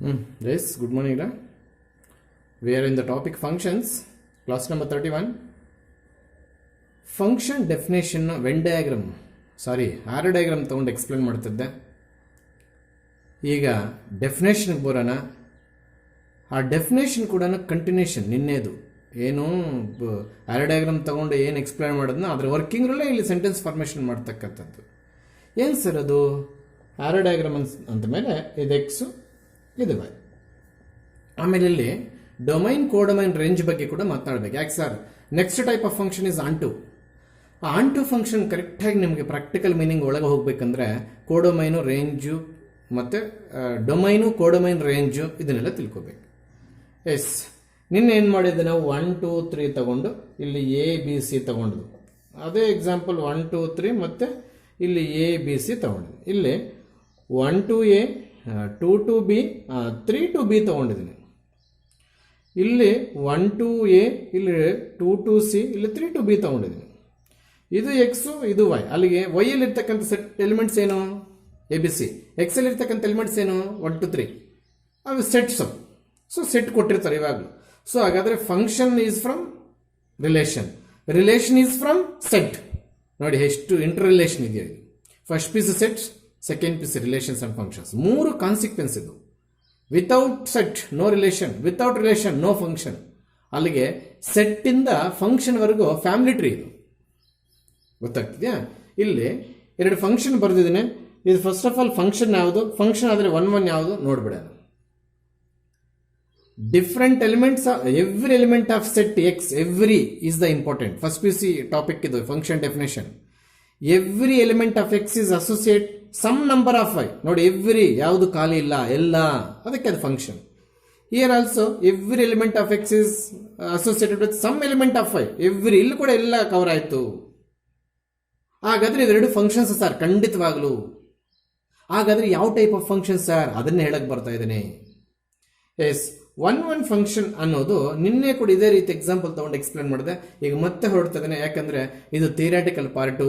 Yes, good morning. We are in the topic functions, class number 31. Function definition Venn diagram, arrow diagram ತಗೊಂಡು explain ಮಾಡ್ತಿದ್ದೆ. ಈಗ ಡೆಫಿನೇಷನ್ಗೆ ಬರೋಣ. ಆ definition ಕೂಡ continuation ನಿನ್ನೆದು ಏನು ಆರೋ ಡಯಾಗ್ರಾಮ್ ತಗೊಂಡು ಏನು ಎಕ್ಸ್ಪ್ಲೇನ್ ಮಾಡೋದನ್ನ ಅದರ ವರ್ಕಿಂಗ್ ರೂಲೇ ಇಲ್ಲಿ ಸೆಂಟೆನ್ಸ್ ಫಾರ್ಮೇಷನ್ ಮಾಡ್ತಕ್ಕಂಥದ್ದು. ಏನು ಸರ್ ಅದು ಆರೋ ಡಯಾಗ್ರಾಮ್ ಅಂತ ಮೇಲೆ ಇದು ಎಕ್ಸು ಇದು ವೈ. ಆಮೇಲೆ ಇಲ್ಲಿ ಡೊಮೈನ್ ಕೋಡೊಮೈನ್ ರೇಂಜ್ ಬಗ್ಗೆ ಕೂಡ ಮಾತನಾಡಬೇಕು. ಯಾಕೆ sir next type of function is onto. ಆ ಆನ್ಟು ಫಂಕ್ಷನ್ ಕರೆಕ್ಟಾಗಿ ನಿಮಗೆ ಪ್ರಾಕ್ಟಿಕಲ್ ಮೀನಿಂಗ್ ಒಳಗೆ ಹೋಗ್ಬೇಕಂದ್ರೆ ಕೋಡೊಮೈನು ರೇಂಜು ಮತ್ತು ಡೊಮೈನು ಕೋಡೊಮೈನ್ ರೇಂಜು ಇದನ್ನೆಲ್ಲ ತಿಳ್ಕೊಬೇಕು. ಎಸ್, ನಿನ್ನೆ ಏನು ಮಾಡಿದ್ದೆ ನಾವು 1 2 3 ತಗೊಂಡು ಇಲ್ಲಿ ಎ ಬಿ ಸಿ ತಗೊಂಡು ಅದೇ ಎಕ್ಸಾಂಪಲ್ 1 2 3 ಮತ್ತು ಇಲ್ಲಿ ಎ ಬಿ ಸಿ ತಗೊಂಡಿದ್ದೆ. ಇಲ್ಲಿ 1 to A 2 to B 3 to B ತಗೊಂಡಿದ್ದೀನಿ. ಇಲ್ಲಿ 1 to ಎ ಇಲ್ಲಿ 2 to ಸಿ ಇಲ್ಲಿ 3 to ಬಿ ತಗೊಂಡಿದ್ದೀನಿ. ಇದು ಎಕ್ಸು ಇದು ವೈ. ಅಲ್ಲಿಗೆ ವೈಯಲ್ಲಿ ಇರ್ತಕ್ಕಂಥ ಸೆಟ್ ಎಲಿಮೆಂಟ್ಸ್ ಏನು ಎ ಬಿ ಸಿ, ಎಕ್ಸಲ್ಲಿ ಇರ್ತಕ್ಕಂಥ ಎಲಿಮೆಂಟ್ಸ್ ಏನು 1 to 3 ಅವು ಸೆಟ್ಸ್. ಸೊ ಸೆಟ್ ಕೊಟ್ಟಿರ್ತಾರೆ ಇವಾಗಲೂ. ಸೊ ಹಾಗಾದರೆ function is from relation, relation is from set. ನೋಡಿ ಎಷ್ಟು ಇಂಟರ್ ರಿಲೇಷನ್ ಇದೆಯಾ ಇದು. First piece sets, second piece relations and functions, 3 consequence ಇದು. Without set no relation, without relation no function. ಅಲ್ಲಿಗೆ ಸೆಟ್ಟಿಂದ ಫಂಕ್ಷನ್ವರೆಗೂ ಫ್ಯಾಮಿಲಿ ಟ್ರೀ ಇದು. ಗೊತ್ತಾಗ್ತಿದೆಯಾ? ಇಲ್ಲಿ 2 ಫಂಕ್ಷನ್ ಬರೆದಿದ್ದೀನಿ. ಇದು ಫಸ್ಟ್ ಆಫ್ ಆಲ್ ಫಂಕ್ಷನ್ ಯಾವುದು, ಫಂಕ್ಷನ್ ಆದರೆ 1 1 ಯಾವುದು ನೋಡ್ಬಿಡ. Different elements, every element of set X, every is the important. First P C topic ಇದು function definition. Every element of X is associate some number of Y. ನೋಡಿ every ಯಾವುದು ಖಾಲಿ ಇಲ್ಲ, ಎಲ್ಲ, ಅದಕ್ಕೆ ಅದು function. Here also every element of X is associated with some element of Y. Every, ಇಲ್ಲಿ ಕೂಡ ಎಲ್ಲ ಕವರ್ ಆಯಿತು. ಹಾಗಾದ್ರೆ ಇವೆರಡು ಫಂಕ್ಷನ್ಸ್ ಸರ್, ಖಂಡಿತವಾಗ್ಲು. ಹಾಗಾದ್ರೆ ಯಾವ ಟೈಪ್ ಆಫ್ ಫಂಕ್ಷನ್ ಸರ್, ಅದನ್ನೇ ಹೇಳಕ್ ಬರ್ತಾ ಇದ್ದೇನೆ. ಎಸ್, 1 1 ಫಂಕ್ಷನ್ ಅನ್ನೋದು ನಿನ್ನೆ ಕೂಡ ಇದೇ ರೀತಿ ಎಕ್ಸಾಂಪಲ್ ತಗೊಂಡು ಎಕ್ಸ್ಪ್ಲೇನ್ ಮಾಡಿದೆ. ಈಗ ಮತ್ತೆ ಹೊರಡ್ತಾ ಇದ್ದೇನೆ, ಯಾಕಂದ್ರೆ ಇದು ಥಿಯರಾಟಿಕಲ್ ಪಾರ್ಟು.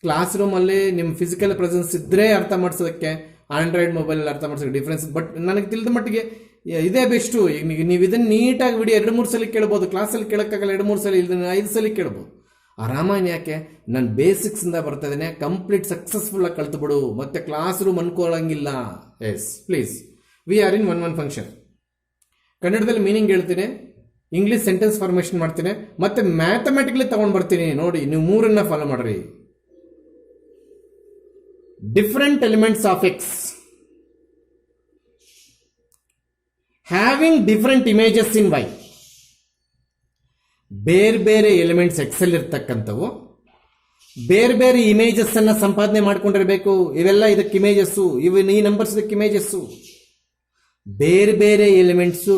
ಕ್ಲಾಸ್ ರೂಮಲ್ಲಿ ನಿಮ್ಮ ಫಿಸಿಕಲ್ ಪ್ರೆಸೆನ್ಸ್ ಇದ್ದರೆ ಅರ್ಥ ಮಾಡಿಸೋದಕ್ಕೆ, ಆಂಡ್ರಾಯ್ಡ್ ಮೊಬೈಲ್ ಅರ್ಥ ಮಾಡಿಸೋಕೆ ಡಿಫ್ರೆನ್ಸ್. ಬಟ್ ನನಗೆ ತಿಳಿದ ಮಟ್ಟಿಗೆ ಇದೇ ಬೆಸ್ಟು. ಈಗ ನೀವು ಇದನ್ನು ನೀಟಾಗಿ ವಿಡಿಯೋ 2 3 ಸಲ ಕೇಳ್ಬೋದು. ಕ್ಲಾಸಲ್ಲಿ ಕೇಳೋಕ್ಕಾಗಲ್ಲ, 2 3 ಸಲ, ಇದನ್ನು 5 ಸಲ ಕೇಳ್ಬೋದು ಆರಾಮಾಗಿ. ಯಾಕೆ ನಾನು ಬೇಸಿಕ್ಸಿಂದ ಬರ್ತಾ ಇದ್ದೇನೆ. ಕಂಪ್ಲೀಟ್ ಸಕ್ಸಸ್ಫುಲ್ ಆಗಿ ಕಲ್ತು ಬಿಡು, ಮತ್ತೆ ಕ್ಲಾಸ್ ರೂಮ್ ಅನ್ಕೊಳ್ಳಂಗಿಲ್ಲ. Yes please, we are in 1 1 function. ಕನ್ನಡದಲ್ಲಿ ಮೀನಿಂಗ್ ಹೇಳ್ತೀನಿ, ಇಂಗ್ಲಿಷ್ ಸೆಂಟೆನ್ಸ್ ಫಾರ್ಮೇಷನ್ ಮಾಡ್ತೀನಿ, ಮತ್ತೆ ಮ್ಯಾಥಮೆಟಿಕಲಿ ತಗೊಂಡು ಬರ್ತೀನಿ. ನೋಡಿ, ನೀವು 3 ಫಾಲೋ ಮಾಡ್ರಿ. Different elements of X having different images in Y. ಬೇರೆ ಬೇರೆ ಎಲಿಮೆಂಟ್ಸ್ ಎಕ್ಸೆಲ್ ಇರ್ತಕ್ಕಂಥವು ಬೇರೆ ಬೇರೆ ಇಮೇಜಸ್ ಅನ್ನ ಸಂಪಾದನೆ ಮಾಡ್ಕೊಂಡಿರಬೇಕು. ಇವೆಲ್ಲ ಇದಕ್ಕೆ ಇಮೇಜಸ್ಸು, ಈ ನಂಬರ್ಸ್ ಇದಕ್ಕೆ ಇಮೇಜಸ್ಸು. ಬೇರೆ ಬೇರೆ ಎಲಿಮೆಂಟ್ಸು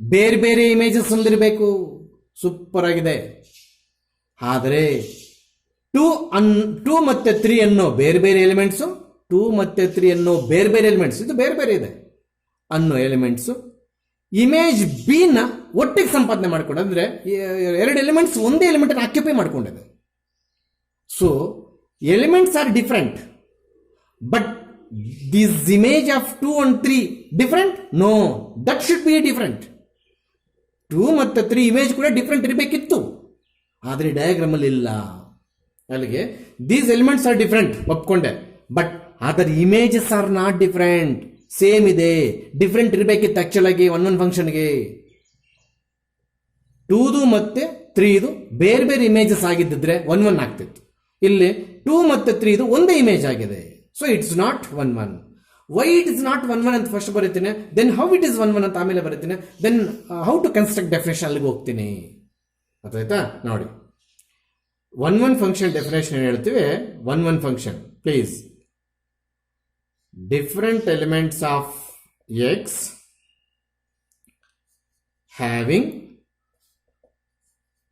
ಬೇರೆ ಬೇರೆ ಇಮೇಜಸ್ ಹೊಂದಿರಬೇಕು. ಸೂಪರ್ ಆಗಿದೆ. ಆದರೆ 2 ಮತ್ತು 3 ಅನ್ನೋ ಬೇರೆ ಬೇರೆ ಎಲಿಮೆಂಟ್ಸು, 2 ಮತ್ತು 3 ಅನ್ನೋ ಬೇರೆ ಬೇರೆ ಎಲಿಮೆಂಟ್ಸ್, ಇದು ಬೇರೆ ಬೇರೆ ಇದೆ ಅನ್ನೋ ಎಲಿಮೆಂಟ್ಸು ಇಮೇಜ್ ಬಿ ನ ಒಟ್ಟಿಗೆ ಸಂಪಾದನೆ ಮಾಡ್ಕೊಂಡು, ಅಂದ್ರೆ 2 ಎಲಿಮೆಂಟ್ಸ್ ಒಂದೇ ಎಲಿಮೆಂಟ್ ಅನ್ನು ಆಕ್ಯುಪೈ ಮಾಡ್ಕೊಂಡಿದೆ. So elements are different, but this image of 2 and 3 different? No, that should be different. 2 ಮತ್ತು 3 ಇಮೇಜ್ ಕೂಡ ಡಿಫರೆಂಟ್ ಇರಬೇಕಿತ್ತು, ಆದರೆ ಡಯಾಗ್ರಾಮ್ ಅಲ್ಲಿ ಇಲ್ಲ. ಅಲ್ಲಿಗೆ ದೀಸ್ ಎಲಿಮೆಂಟ್ಸ್ ಆರ್ ಡಿಫರೆಂಟ್ ಒಪ್ಕೊಂಡೆ, but other images are not different. Same ಇದೆ, ಡಿಫರೆಂಟ್ ಇರಬೇಕಿತ್ತು ಆಕ್ಚುಲ್ ಆಗಿ 1 1 ಫಂಕ್ಷನ್ಗೆ. 2 ಮತ್ತೆ 3 ಬೇರೆ ಬೇರೆ ಇಮೇಜಸ್ ಆಗಿದ್ದಿದ್ರೆ 1 1 ಆಗ್ತಿತ್ತು. ಇಲ್ಲಿ 2 ಮತ್ತು 3 ಒಂದೇ ಇಮೇಜ್ ಆಗಿದೆ. So it's not 1 1. Y it is not 1 1 ಅಂತ ಫಸ್ಟ್ ಬರೀತೀನಿ, ದೆನ್ ಹೌ ಇಟ್ ಇಸ್ 1 1 ಅಂತ ಆಮೇಲೆ ಬರೀತೀನಿ, then how to construct definition ಅಲ್ಲಿಗೆ ಹೋಗ್ತೀನಿ. ಅರ್ಥಾಯ್ತಾ? ನೋಡಿ, 1 1 ಫಂಕ್ಷನ್ ಡೆಫಿನೇಷನ್ ಹೇಳ್ತೀವಿ. 1 1 function please, different elements of X having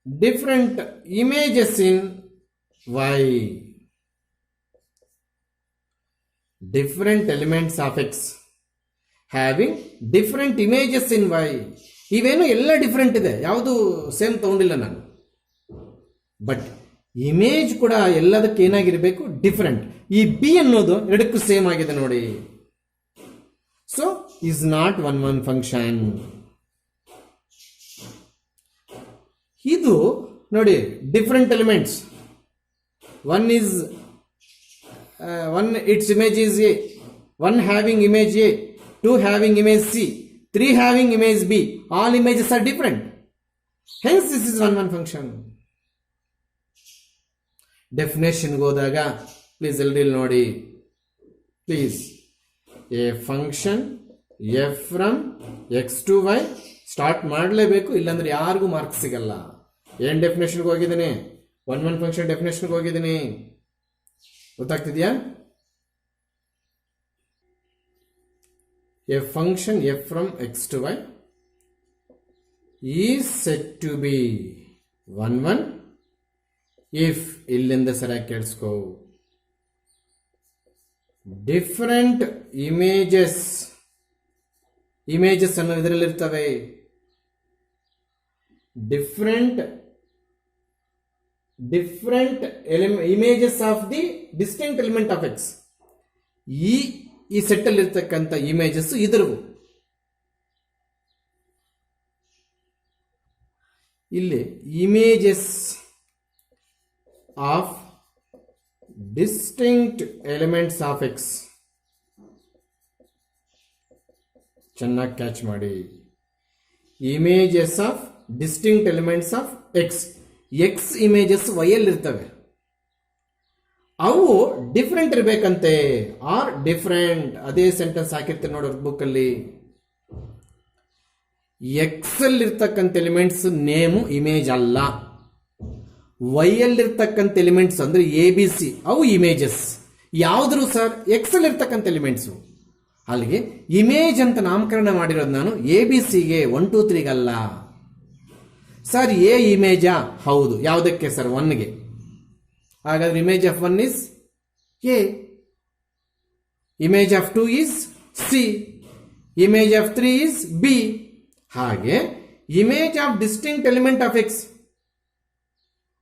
different images in Y. Different elements of X having different images in Y. ಇವೇನು ಎಲ್ಲ different ಇದೆ, ಯಾವುದು ಸೇಮ್ ತಗೊಂಡಿಲ್ಲ ನಾನು. ಬಟ್ ಇಮೇಜ್ ಕೂಡ ಎಲ್ಲದಕ್ಕೆ ಏನಾಗಿರಬೇಕು, ಡಿಫರೆಂಟ್. ಈ ಬಿ ಅನ್ನೋದು ಎರಡಕ್ಕೂ ಸೇಮ್ ಆಗಿದೆ ನೋಡಿ. So is not one function. ಇದು ನೋಡಿ different elements. One is one its image is A, one having image A, two having image C, three having image B. All images are different. Hence this is one function. Definition ಹೋದಾಗ please ಎಲ್ರಿ ನೋಡಿ please. A function F from X to Y start ಮಾಡಲೇಬೇಕು, ಇಲ್ಲಾಂದ್ರೆ ಯಾರಿಗೂ marks ಸಿಗಲ್ಲ. ಏನ್ ಡೆಫಿನೇಷನ್ಗೆ ಹೋಗಿದ್ದೀನಿ? One function ಡೆಫಿನೇಷನ್ಗೆ ಹೋಗಿದ್ದೀನಿ, ಗೊತ್ತಾಗ್ತಿದ್ಯಾ? A function F from X to Y is set to be one if, ಇಲ್ಲಿಂದ ಸರಿಯಾಗಿ ಕೇಳಿಸ್ಕೋ, ಡಿಫರೆಂಟ್ ಇಮೇಜಸ್ ಅನ್ನೋ ಇದರಲ್ಲಿ ಇರ್ತವೆ. Different images of the distinct element of X. ಈ ಸೆಟ್ ಅಲ್ಲಿ ಇರ್ತಕ್ಕಂಥ ಇಮೇಜಸ್ ಇದ್ರವು. ಇಲ್ಲಿ images of distinct elements of X, ಚೆನ್ನಾಗಿ ಕ್ಯಾಚ್ ಮಾಡಿ. Images of distinct elements of X, X images Y ಅಲ್ಲಿ ಇರ್ತವೆ, ಅವು ಡಿಫರೆಂಟ್ ಇರಬೇಕಂತೆ. ಆರ್ ಡಿಫರೆಂಟ್, ಅದೇ ಸೆಂಟೆನ್ಸ್ ಹಾಕಿರ್ತಾರೆ ನೋಡಿ ಬುಕ್ ಅಲ್ಲಿ. ಎಕ್ಸ್ ಅಲ್ಲಿ ಇರ್ತಕ್ಕಂಥ ಎಲಿಮೆಂಟ್ಸ್ ನೇಮು ಇಮೇಜ್ ಅಲ್ಲ, ವೈ ಅಲ್ಲಿರ್ತಕ್ಕಂಥ ಎಲಿಮೆಂಟ್ಸ್ ಅಂದ್ರೆ ಎ ಬಿ ಸಿ ಅವು ಇಮೇಜಸ್. ಯಾವ್ದ್ರು ಸರ್? ಎಕ್ಸ್ ಅಲ್ಲಿ ಇರ್ತಕ್ಕಂಥ ಎಲಿಮೆಂಟ್ಸ್. ಅಲ್ಲಿಗೆ ಇಮೇಜ್ ಅಂತ ನಾಮಕರಣ ಮಾಡಿರೋದು ನಾನು ಎ ಬಿ ಸಿಗೆ, 1 2 3 ಅಲ್ಲ. ಸರ್ ಎ ಇಮೇಜಾ? ಹೌದು. ಯಾವುದಕ್ಕೆ ಸರ್? 1ಗೆ. ಹಾಗಾದ್ರೆ image of 1 is A, image of 2 is C, image of 3 is B. ಹಾಗೆ image of distinct element of X.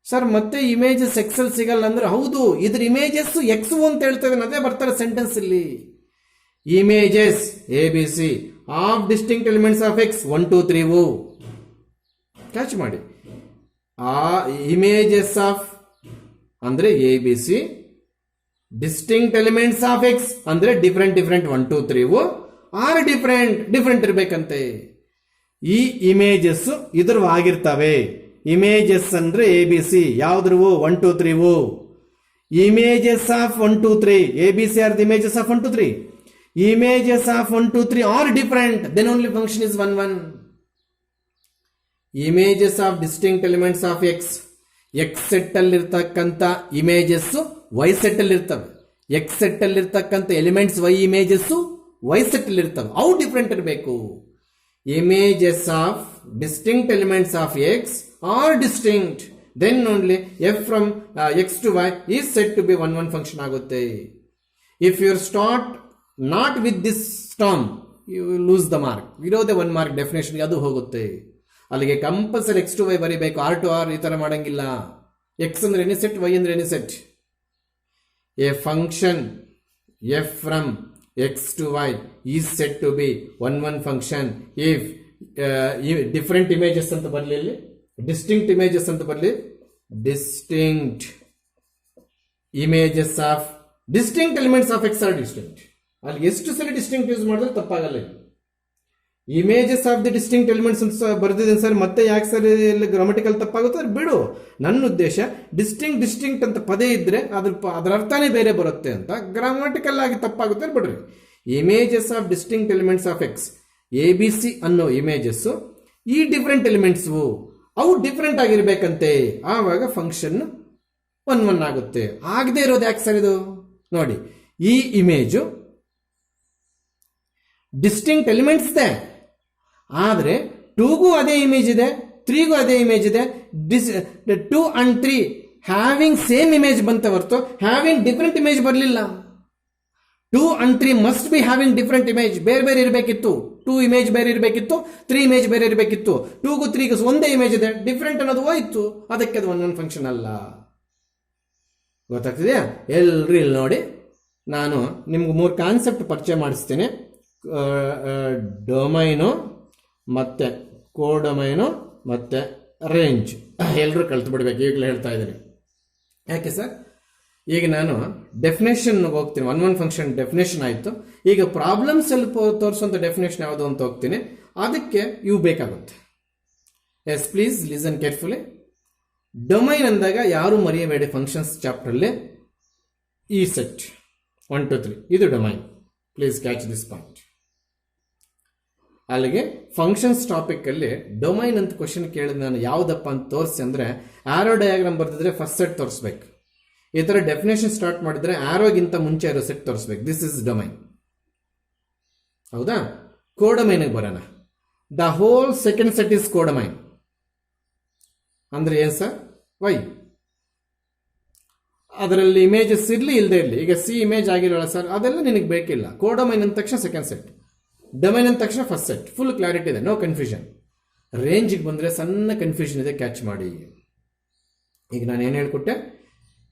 Sir ಮತ್ತೆ ಇಮೇಜಸ್ ಎಕ್ಸ್ ಅಲ್ಲಿ ಸಿಗಲ್ಲ ಅಂದ್ರೆ ಹೌದು, ಇದ್ರ ಇಮೇಜಸ್ ಎಕ್ಸ್ ಅಂತ ಹೇಳ್ತೇವೆ, ಅದೇ ಬರ್ತಾರೆ ಸೆಂಟೆನ್ಸ್ ಇಲ್ಲಿ. Images A B C of distinct elements of X 1 2 3 catch ಮಾಡಿ. ಆ ಇಮೇಜಸ್ ಆಫ್ ಅಂದ್ರೆ A B C, distinct elements of X ಅಂದ್ರೆ ಡಿಫರೆಂಟ್ 1 2 3 ಆರ್ ಡಿಫರೆಂಟ್ ಇರ್ಬೇಕಂತೆ. ಈ ಇಮೇಜಸ್ ಇದ್ರ ಆಗಿರ್ತವೆ. ಇಮೇಜಸ್ ಅಂದ್ರೆ ಎ ಬಿ ಸಿ ಯಾವ್ದ್ರು? 1 2 3. Images of 1 2 3 A B C are the images of 1 2 3. Images of 1 2 3 are different, then only function is 1 images of distinct elements of X, X set ಅಲ್ಲಿ ಇರ್ತಕ್ಕಂಥ images Y set ಅಲ್ಲಿ ಇರ್ತವೆ. X set ಅಲ್ಲಿ ಇರ್ತಕ್ಕಂಥ elements Y images Y set ಅಲ್ಲಿ ಇರ್ತವೆ, ಅವು different ಇರಬೇಕು. Images of distinct elements of X are distinct, then only F from X to Y is set to be 1 function ಆಗುತ್ತೆ. If you start not with this term you lose the mark. ಇರೋದೇ 1 mark ಡೆಫಿನೇಷನ್ಗೆ, ಅದು ಹೋಗುತ್ತೆ. ಅಲ್ಲಿಗೆ compulsory X to Y ಬರೀಬೇಕು, R to R ಈ ತರ ಮಾಡಂಗಿಲ್ಲ. ಎಕ್ಸ್ ಅಂದ್ರೆ ಎನಿ ಸೆಟ್, ವೈ ಅಂದ್ರೆ any set. A function F from X to Y is set to be 1 function if different images ಅಂತ ಬರಲಿ, ಇಲ್ಲಿ ಡಿಸ್ಟಿಂಕ್ಟ್ ಇಮೇಜಸ್ ಅಂತ ಬರಲಿ. Distinct images of distinct elements of X are distinct. ಅಲ್ಲಿ ಎಷ್ಟು ಸಲ distinct use ಮಾಡಿದ್ರೆ ತಪ್ಪಾಗಲ್ಲ. Images of the distinct elements ಅಂತ ಬರ್ದಿದ್ದೀನಿ ಸರ್, ಮತ್ತೆ ಯಾಕೆ ಸರ್ ಇಲ್ಲಿ ಗ್ರಾಮಟಿಕಲ್ ತಪ್ಪಾಗುತ್ತೆ? ಬಿಡು, ನನ್ನ ಉದ್ದೇಶ ಡಿಸ್ಟಿಂಕ್ಟ್ ಅಂತ ಪದೇ ಇದ್ರೆ ಅದ್ರ ಅರ್ಥನೇ ಬೇರೆ ಬರುತ್ತೆ ಅಂತ. ಗ್ರಾಮಟಿಕಲ್ ಆಗಿ ತಪ್ಪಾಗುತ್ತೆ ಬಿಡ್ರಿ. Images of distinct elements of X, A B C ಅನ್ನೋ ಇಮೇಜಸ್ ಈ ಡಿಫರೆಂಟ್ ಎಲಿಮೆಂಟ್ಸ್ ಅವು ಡಿಫರೆಂಟ್ ಆಗಿರ್ಬೇಕಂತೆ, ಆವಾಗ ಫಂಕ್ಷನ್ 1 ಆಗುತ್ತೆ. ಆಗದೆ ಇರೋದು ಯಾಕೆ ಸರ್ ಇದು? ನೋಡಿ, ಈ ಇಮೇಜು ಡಿಸ್ಟಿಂಕ್ಟ್ ಎಲಿಮೆಂಟ್ಸ್ ಇದೆ, ಆದರೆ 2ಗೂ ಅದೇ ಇಮೇಜ್ ಇದೆ, 3ಗೂ ಅದೇ ಇಮೇಜ್ ಇದೆ. 2 and 3 ಹ್ಯಾವಿಂಗ್ ಸೇಮ್ ಇಮೇಜ್ ಬಂತ ಹೊರತು ಹ್ಯಾವಿಂಗ್ ಡಿಫರೆಂಟ್ ಇಮೇಜ್ ಬರಲಿಲ್ಲ. 2 and 3 must be having different image, ಬೇರೆ ಇರಬೇಕಿತ್ತು. 2 ಇಮೇಜ್ ಬೇರೆ ಇರಬೇಕಿತ್ತು, 3 ಇಮೇಜ್ ಬೇರೆ ಇರಬೇಕಿತ್ತು. 2ಗೂ 3ಗೂ ಒಂದೇ ಇಮೇಜ್ ಇದೆ, ಡಿಫರೆಂಟ್ ಅನ್ನೋದು ಹೋಯ್ತು, ಅದಕ್ಕೆ ಅದು 1 ಫಂಕ್ಷನ್ ಅಲ್ಲ. ಗೊತ್ತಾಗ್ತಿದೆಯಾ? ಎಲ್ರಿ ಇಲ್ಲಿ ನೋಡಿ, ನಾನು ನಿಮ್ಗೆ 3 ಕಾನ್ಸೆಪ್ಟ್ ಪರಿಚಯ ಮಾಡಿಸ್ತೇನೆ. ಡೊಮೈನು ಮತ್ತು ಕೋಡೊಮೈನು ಮತ್ತು ರೇಂಜ್ ಎಲ್ಲರೂ ಕಲ್ತು ಬಿಡ್ಬೇಕು, ಈಗಲೇ ಹೇಳ್ತಾ ಇದ್ದೀನಿ. ಯಾಕೆ ಸರ್? ಈಗ ನಾನು ಡೆಫಿನೇಷನ್ಗೆ ಹೋಗ್ತೀನಿ. ಒನ್ ಫಂಕ್ಷನ್ ಡೆಫಿನೇಷನ್ ಆಯಿತು. ಈಗ ಪ್ರಾಬ್ಲಮ್ಸ್ ಅಲ್ಲಿ ತೋರಿಸುವಂಥ ಡೆಫಿನೇಷನ್ ಯಾವುದು ಅಂತ ಹೋಗ್ತೀನಿ. ಅದಕ್ಕೆ ಇವು ಬೇಕಾಗುತ್ತೆ. Yes please listen carefully. Domain ಅಂದಾಗ ಯಾರು ಮರೆಯಬೇಡಿ, ಫಂಕ್ಷನ್ಸ್ ಚಾಪ್ಟ್ರಲ್ಲಿ ಈ ಸೆಟ್ 1 2 3 ಇದು domain. Please catch this point. ಅಲ್ಲಿಗೆ ಫಂಕ್ಷನ್ಸ್ ಟಾಪಿಕಲ್ಲಿ ಡೊಮೈನ್ ಅಂತ ಕ್ವಶನ್ ಕೇಳಿದ ನಾನು ಯಾವುದಪ್ಪ ಅಂತ ತೋರಿಸಿ ಅಂದರೆ ಆರೋ ಡಯಾಗ್ರಾಮ್ ಬರ್ತಿದ್ರೆ ಫಸ್ಟ್ ಸೆಟ್ ತೋರಿಸ್ಬೇಕು. ಈ ಥರ ಡೆಫಿನೇಷನ್ ಸ್ಟಾರ್ಟ್ ಮಾಡಿದ್ರೆ ಆರೋಗಿಂತ ಮುಂಚೆ ಇರೋ ಸೆಟ್ ತೋರಿಸ್ಬೇಕು. This is domain. ಹೌದಾ? ಕೋಡೊಮೈನ್ಗೆ ಬರೋಣ. The whole second set is codomain ಅಂದ್ರೆ ಏನು ಸರ್? ವೈ ಅದರಲ್ಲಿ ಇಮೇಜಸ್ ಇರಲಿ ಇಲ್ಲದೆ ಇರಲಿ. ಈಗ ಸಿ ಇಮೇಜ್ ಆಗಿರೋಲ್ಲ ಸರ್, ಅದೆಲ್ಲ ನಿನಗೆ ಬೇಕಿಲ್ಲ. ಕೋಡೊಮೈನ್ ಅಂದ ತಕ್ಷಣ ಸೆಕೆಂಡ್ ಸೆಟ್, ಡೊಮೈನ್ ಅಂದ ತಕ್ಷಣ ಫಸ್ಟ್ ಸೆಟ್. ಫುಲ್ ಕ್ಲಾರಿಟಿ ಇದೆ, ನೋ ಕನ್ಫ್ಯೂಷನ್. ರೇಂಜಿಗೆ ಬಂದರೆ ಸಣ್ಣ ಕನ್ಫ್ಯೂಷನ್ ಇದೆ, ಕ್ಯಾಚ್ ಮಾಡಿ. ಈಗ ನಾನು ಏನು ಹೇಳ್ಕೊಟ್ಟೆ?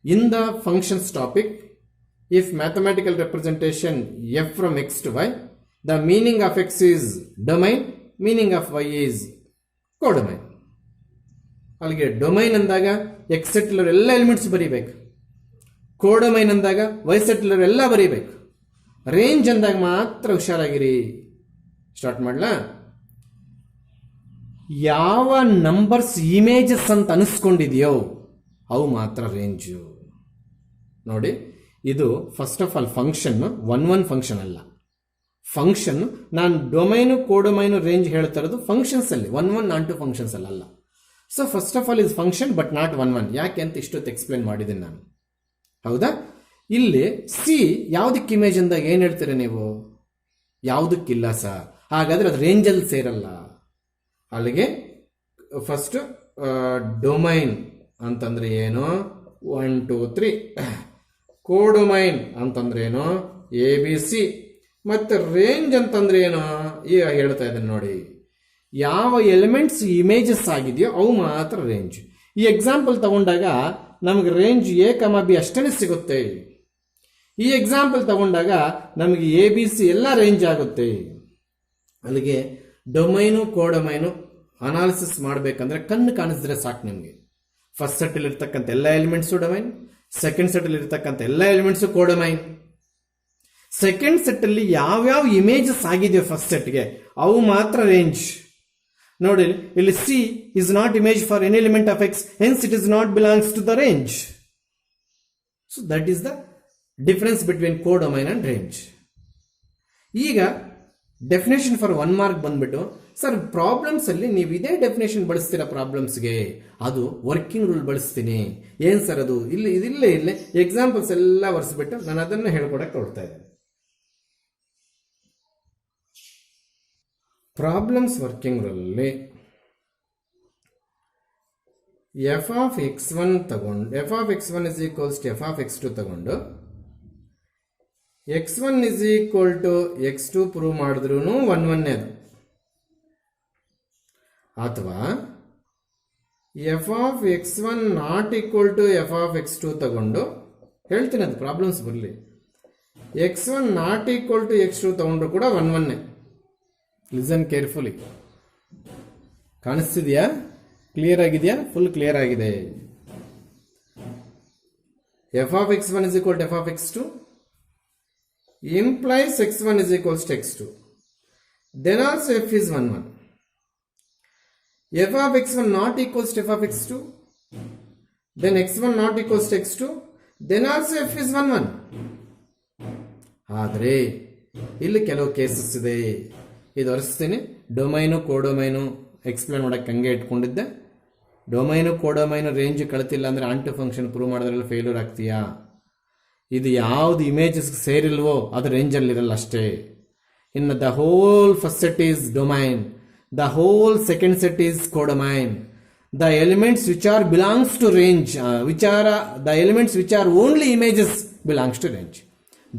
In the functions topic, if mathematical representation F from X to Y, the meaning of X is domain, meaning of Y is codomain. ಅಲ್ಲಿಗೆ ಡೊಮೈನ್ ಅಂದಾಗ ಎಕ್ಸ್ ಸೆಟ್ ಎಲ್ಲ ಎಲಿಮೆಂಟ್ಸ್ ಬರೀಬೇಕು. ಕೋಡೊಮೈನ್ ಅಂದಾಗ ವೈ ಸೆಟ್ ಎಲ್ಲ ಬರೀಬೇಕು. ರೇಂಜ್ ಅಂದಾಗ ಮಾತ್ರ ಹುಷಾರಾಗಿರಿ. ಸ್ಟಾರ್ಟ್ ಮಾಡ್ಲಾ? ಯಾವ ನಂಬರ್ಸ್ ಇಮೇಜಸ್ ಅಂತ ಅನಿಸ್ಕೊಂಡಿದೆಯೋ ಅವು ಮಾತ್ರ ರೇಂಜು. ನೋಡಿ, ಇದು first of all function one function ಅಲ್ಲ. ಫಂಕ್ಷನ್ ನಾನು ಡೊಮೈನು ಕೋಡೊಮೈನು ರೇಂಜ್ ಹೇಳ್ತಾ ಇರೋದು ಫಂಕ್ಷನ್ಸ್ ಅಲ್ಲಿ, ಒನ್ ನಾನ್ ಟು ಫಂಕ್ಷನ್ಸ್ ಅಲ್ಲ. So first of all is function but not one. ಯಾಕೆ ಅಂತ ಇಷ್ಟೊತ್ತು ಎಕ್ಸ್ಪ್ಲೇನ್ ಮಾಡಿದ್ದೀನಿ ನಾನು. ಹೌದಾ? ಇಲ್ಲಿ ಸಿ ಯಾವುದಕ್ಕೆ ಇಮೇಜ್ ಅಂದಾಗ ಏನು ಹೇಳ್ತೀರ ನೀವು? ಯಾವುದಕ್ಕಿಲ್ಲ ಸರ್, ಹಾಗಾದ್ರೆ ಅದು ರೇಂಜಲ್ಲಿ ಸೇರಲ್ಲ. ಅಲ್ಲಿಗೆ ಫಸ್ಟ್ ಡೊಮೈನ್ ಅಂತಂದ್ರೆ ಏನು? 1 2 3. ಕೋಡೊಮೈನ್ ಅಂತಂದ್ರೆ ಏನು? ABC. ಮತ್ತೆ ರೇಂಜ್ ಅಂತಂದ್ರೆ ಏನು? ಈಗ ಹೇಳ್ತಾ ಇದ್ದೇನೆ ನೋಡಿ. ಯಾವ ಎಲಿಮೆಂಟ್ಸ್ ಇಮೇಜಸ್ ಆಗಿದೆಯೋ ಅವು ಮಾತ್ರ ರೇಂಜ್. ಈ ಎಕ್ಸಾಂಪಲ್ ತಗೊಂಡಾಗ ನಮಗೆ ರೇಂಜ್ A, B ಅಷ್ಟೇ ಸಿಗುತ್ತೆ. ಈ ಎಕ್ಸಾಂಪಲ್ ತಗೊಂಡಾಗ ನಮಗೆ ABC ಎಲ್ಲ ರೇಂಜ್ ಆಗುತ್ತೆ. ಅಲ್ಲಿಗೆ ಡೊಮೈನು ಕೋಡೊಮೈನು ಅನಾಲಿಸಿಸ್ ಮಾಡಬೇಕಂದ್ರೆ ಕಣ್ಣು ಕಾಣಿಸಿದ್ರೆ ಸಾಕು ನಿಮಗೆ. ಫಸ್ಟ್ ಸೆಟ್ಟಲ್ಲಿ ಇರ್ತಕ್ಕಂಥ ಎಲ್ಲ ಎಲಿಮೆಂಟ್ಸು ಡೊಮೈನ್, ಸೆಕೆಂಡ್ ಸೆಟ್ಟಲ್ಲಿ ಇರ್ತಕ್ಕಂಥ ಎಲ್ಲ ಎಲಿಮೆಂಟ್ಸು ಕೋಡೊಮೈನ್. ಸೆಕೆಂಡ್ ಸೆಟ್ಟಲ್ಲಿ ಯಾವ್ಯಾವ ಇಮೇಜಸ್ ಆಗಿದೆಯೋ ಫಸ್ಟ್ ಸೆಟ್ಗೆ ಅವು ಮಾತ್ರ ರೇಂಜ್. ನೋಡಿ, ಇಲ್ಲಿ C is not image for any element of X, hence it is not belongs to the range. So that is the difference between codomain and range. ಈಗ definition for 1 mark ಬಂದ್ಬಿಟ್ಟು, sir problems ಅಲ್ಲಿ ನೀವು ಇದೇ definition ಬಳಸ್ತೀರಾ ಪ್ರಾಬ್ಲಮ್ಸ್ಗೆ? ಅದು working rule ಬಳಸ್ತೀನಿ. ಏನ್ sir ಅದು? ಇಲ್ಲೇ ಎಕ್ಸಾಂಪಲ್ಸ್ ಎಲ್ಲ ಬರ್ಸ್ಬಿಟ್ಟು ನಾನು ಅದನ್ನು ಹೇಳ್ಕೊಡಕ್ಕೆ ಹೊರಡ್ತಾ ಇದ್ದೇನೆ. ಪ್ರಾಬ್ಲಮ್ಸ್ ವರ್ಕಿಂಗ್ ರೂಲಲ್ಲಿ ಎಫ್ ಆಫ್ x1 ತಗೊಂಡು F of x1 is equals to F of x2 ತಗೊಂಡು x1 is equal to x2 prove ಮಾಡಿದ್ರು 1 1 ಅದು. ಅಥವಾ f of x1 not equal to F of x2 ತಗೊಂಡು ಹೇಳ್ತೀನಿ, ಅದು ಪ್ರಾಬ್ಲಮ್ಸ್ ಬರಲಿ. x1 not equal to x2 ತಗೊಂಡ್ರು ಕೂಡ 1 1. Listen carefully. ಕಾಣಿಸ್ತಿದ್ಯಾ? ಕ್ಲಿಯರ್ ಆಗಿದೆಯಾ? ಫುಲ್ ಕ್ಲಿಯರ್ ಆಗಿದೆ. F of x1 is equal to F of x2 implies x1 is equals to x2. Then also f is 1 1. F of x1 not equals to f of x2. Then x1 not equals to x2. Then also f is 1 1. ಆದರೆ ಇಲ್ಲಿ ಕೆಲವು cases ಇದೆ. ಇದು ಹೊರಿಸ್ತೀನಿ. Domain ಕೋಡೊಮೈನು explain ಮಾಡೋಕ್ಕೆ ಹಂಗೆ ಇಟ್ಕೊಂಡಿದ್ದೆ. Domain ಕೋಡೊಮೈನು range ಕಳ್ತಿಲ್ಲ ಅಂದರೆ ಆಂಟು ಫಂಕ್ಷನ್ ಪ್ರೂವ್ ಮಾಡೋದ್ರಲ್ಲಿ ಫೇಲ್ಯೂರ್ ಆಗ್ತೀಯಾ? ಇದು ಯಾವ್ದು ಇಮೇಜಸ್ ಸೇರಿಲ್ವೋ ಅದು ರೇಂಜಲ್ಲಿ ಇರಲ್ಲ ಅಷ್ಟೇ. ಇನ್ನು the whole first set is domain, the whole second set is codomain. The elements which are belongs to range, the elements which are only images belongs to range.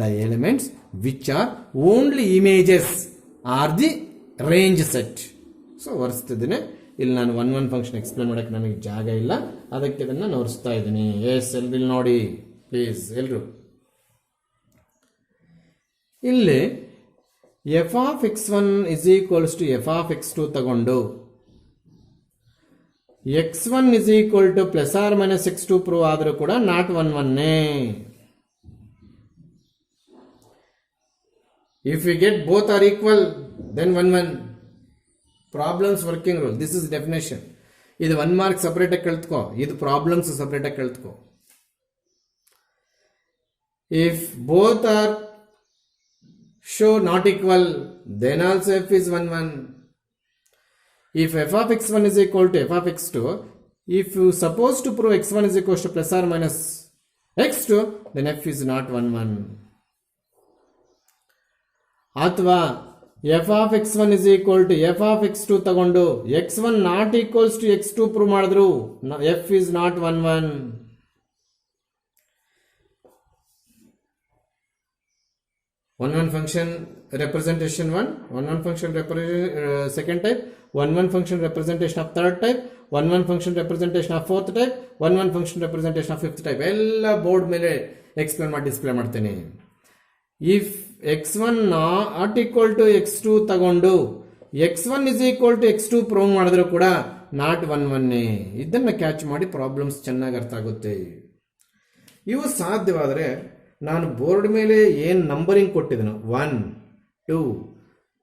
The elements which are only images are the range set. So ಒರೆಸ್ತಿದ್ದೀನಿ. ಇಲ್ಲಿ ನಾನು 1 1 function explain ಮಾಡೋಕ್ಕೆ ನನಗೆ ಜಾಗ ಇಲ್ಲ, ಅದಕ್ಕೆ ಅದನ್ನು ನಾನು ಒರೆಸ್ತಾ ಇದ್ದೀನಿ. ಎಸ್, ಎಲ್ರು ನೋಡಿ ಪ್ಲೀಸ್. ಎಲ್ಲರೂ ಇಲ್ಲಿ f of x1 is equals to F of x2 ತಗೊಂಡು x1 is equal to plus or minus x2 prove ಆದರೂ ಕೂಡ not 1 1 if you get both are equal then 1 1 problems working rule. This is definition. ಇದು 1 mark separate ಆಗಿ ಕಲ್ತ್ಕೋ, ಇದು problems separate ಆಗಿ ಕಲ್ತ್ಕೋ. If both are show not equal then also F is 1 1. If f of x1 is equal to f of x2, if you suppose to prove x1 is equal to plus or minus x2, then f is not 1 1. ಅಥವಾ f of x1 is equal to f of x2 ತಗೊಂಡು x1 not equals to x2 prove ಮಾಡಿದ್ರು f is not 1 1. One function representation 1 function second type, 1 function representation of third type, 1 function representation of fourth type, 1 function representation of fifth type. ಎಲ್ಲ board ಮೇಲೆ explain ಮಾಡಿ display ಮಾಡ್ತೇನೆ. If x1 not equal to x2 ತಗೊಂಡು x1 is equal to x2 prove ಮಾಡಿದ್ರು ಕೂಡ not 1 1. ಇದನ್ನ catch ಮಾಡಿ problems ಚೆನ್ನಾಗಿ ಅರ್ಥ ಆಗುತ್ತೆ. ಇವು ಸಾಧ್ಯವಾದರೆ ನಾನು ಬೋರ್ಡ್ ಮೇಲೆ ಏನು ನಂಬರಿಂಗ್ ಕೊಟ್ಟಿದ್ದನು 1 2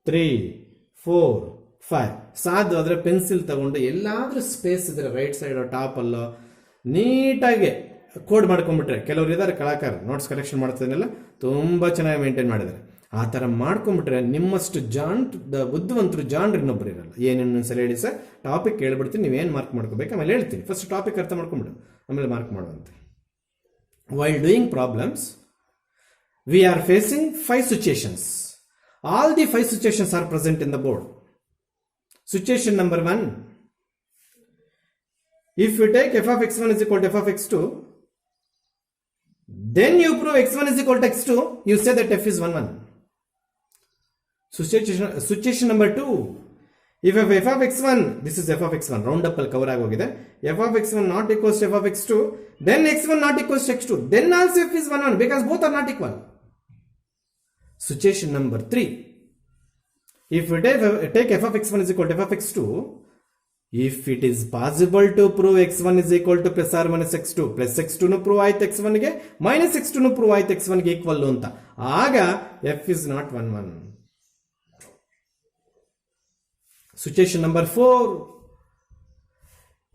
3 4 5 ಸಾಧ್ಯವಾದರೆ ಪೆನ್ಸಿಲ್ ತಗೊಂಡು ಎಲ್ಲಾದ್ರೂ ಸ್ಪೇಸ್ ಇದ್ರೆ ರೈಟ್ ಸೈಡ್ ಟಾಪ್ ಅಲ್ಲೋ ನೀಟಾಗಿ ಕೋಡ್ ಮಾಡ್ಕೊಂಡ್ಬಿಟ್ರೆ, ಕೆಲವರು ಇದ್ದಾರೆ ಕಲಾಕಾರ ನೋಟ್ಸ್ ಕಲೆಕ್ಷನ್ ಮಾಡ್ತಿದ್ದನೆಲ್ಲ ತುಂಬ ಚೆನ್ನಾಗಿ ಮೇಂಟೈನ್ ಮಾಡಿದ್ದಾರೆ. ಆ ಥರ ಮಾಡ್ಕೊಂಡ್ಬಿಟ್ರೆ ನಿಮ್ಮಷ್ಟು ಬುದ್ಧಿವಂತರು ಜಾಣ್ರು ಇನ್ನೊಬ್ರು ಇರಲ್ಲ. ಏನೇನು ಸಲ ಹೇಳಿ ಸರ್ ಟಾಪಿಕ್ ಹೇಳ್ಬಿಡ್ತೀನಿ, ನೀವೇನು ಮಾರ್ಕ್ ಮಾಡ್ಕೋಬೇಕು ಆಮೇಲೆ ಹೇಳ್ತೀನಿ. ಫಸ್ಟ್ ಟಾಪಿಕ್ ಅರ್ಥ ಮಾಡ್ಕೊಂಬಿಡು ಆಮೇಲೆ ಮಾರ್ಕ್ ಮಾಡುವಂತೆ. While doing problems we are facing 5 situations. All the 5 situations are present in the board. Situation number 1. If you take f of x1 is equal to f of x2, then you prove x1 is equal to x2, you say that f is 1 1. Situation number 2. If f of x1, this is f of x1, round up al cover agogide, f of x1 not equals to f of x2, then x1 not equals to x2, then also f is 1 1 because both are not equal. Situation number 3. If we take f of x1 is equal to f of x2, if it is possible to prove x1 is equal to plus or minus x2, plus x2 nu prove ಆಯ್ತು x1 ಗೆ, minus x2 nu prove ಆಯ್ತು x1 ಗೆ equal ಅಂತ, ಆಗ f is not 1 1. Situation number 4.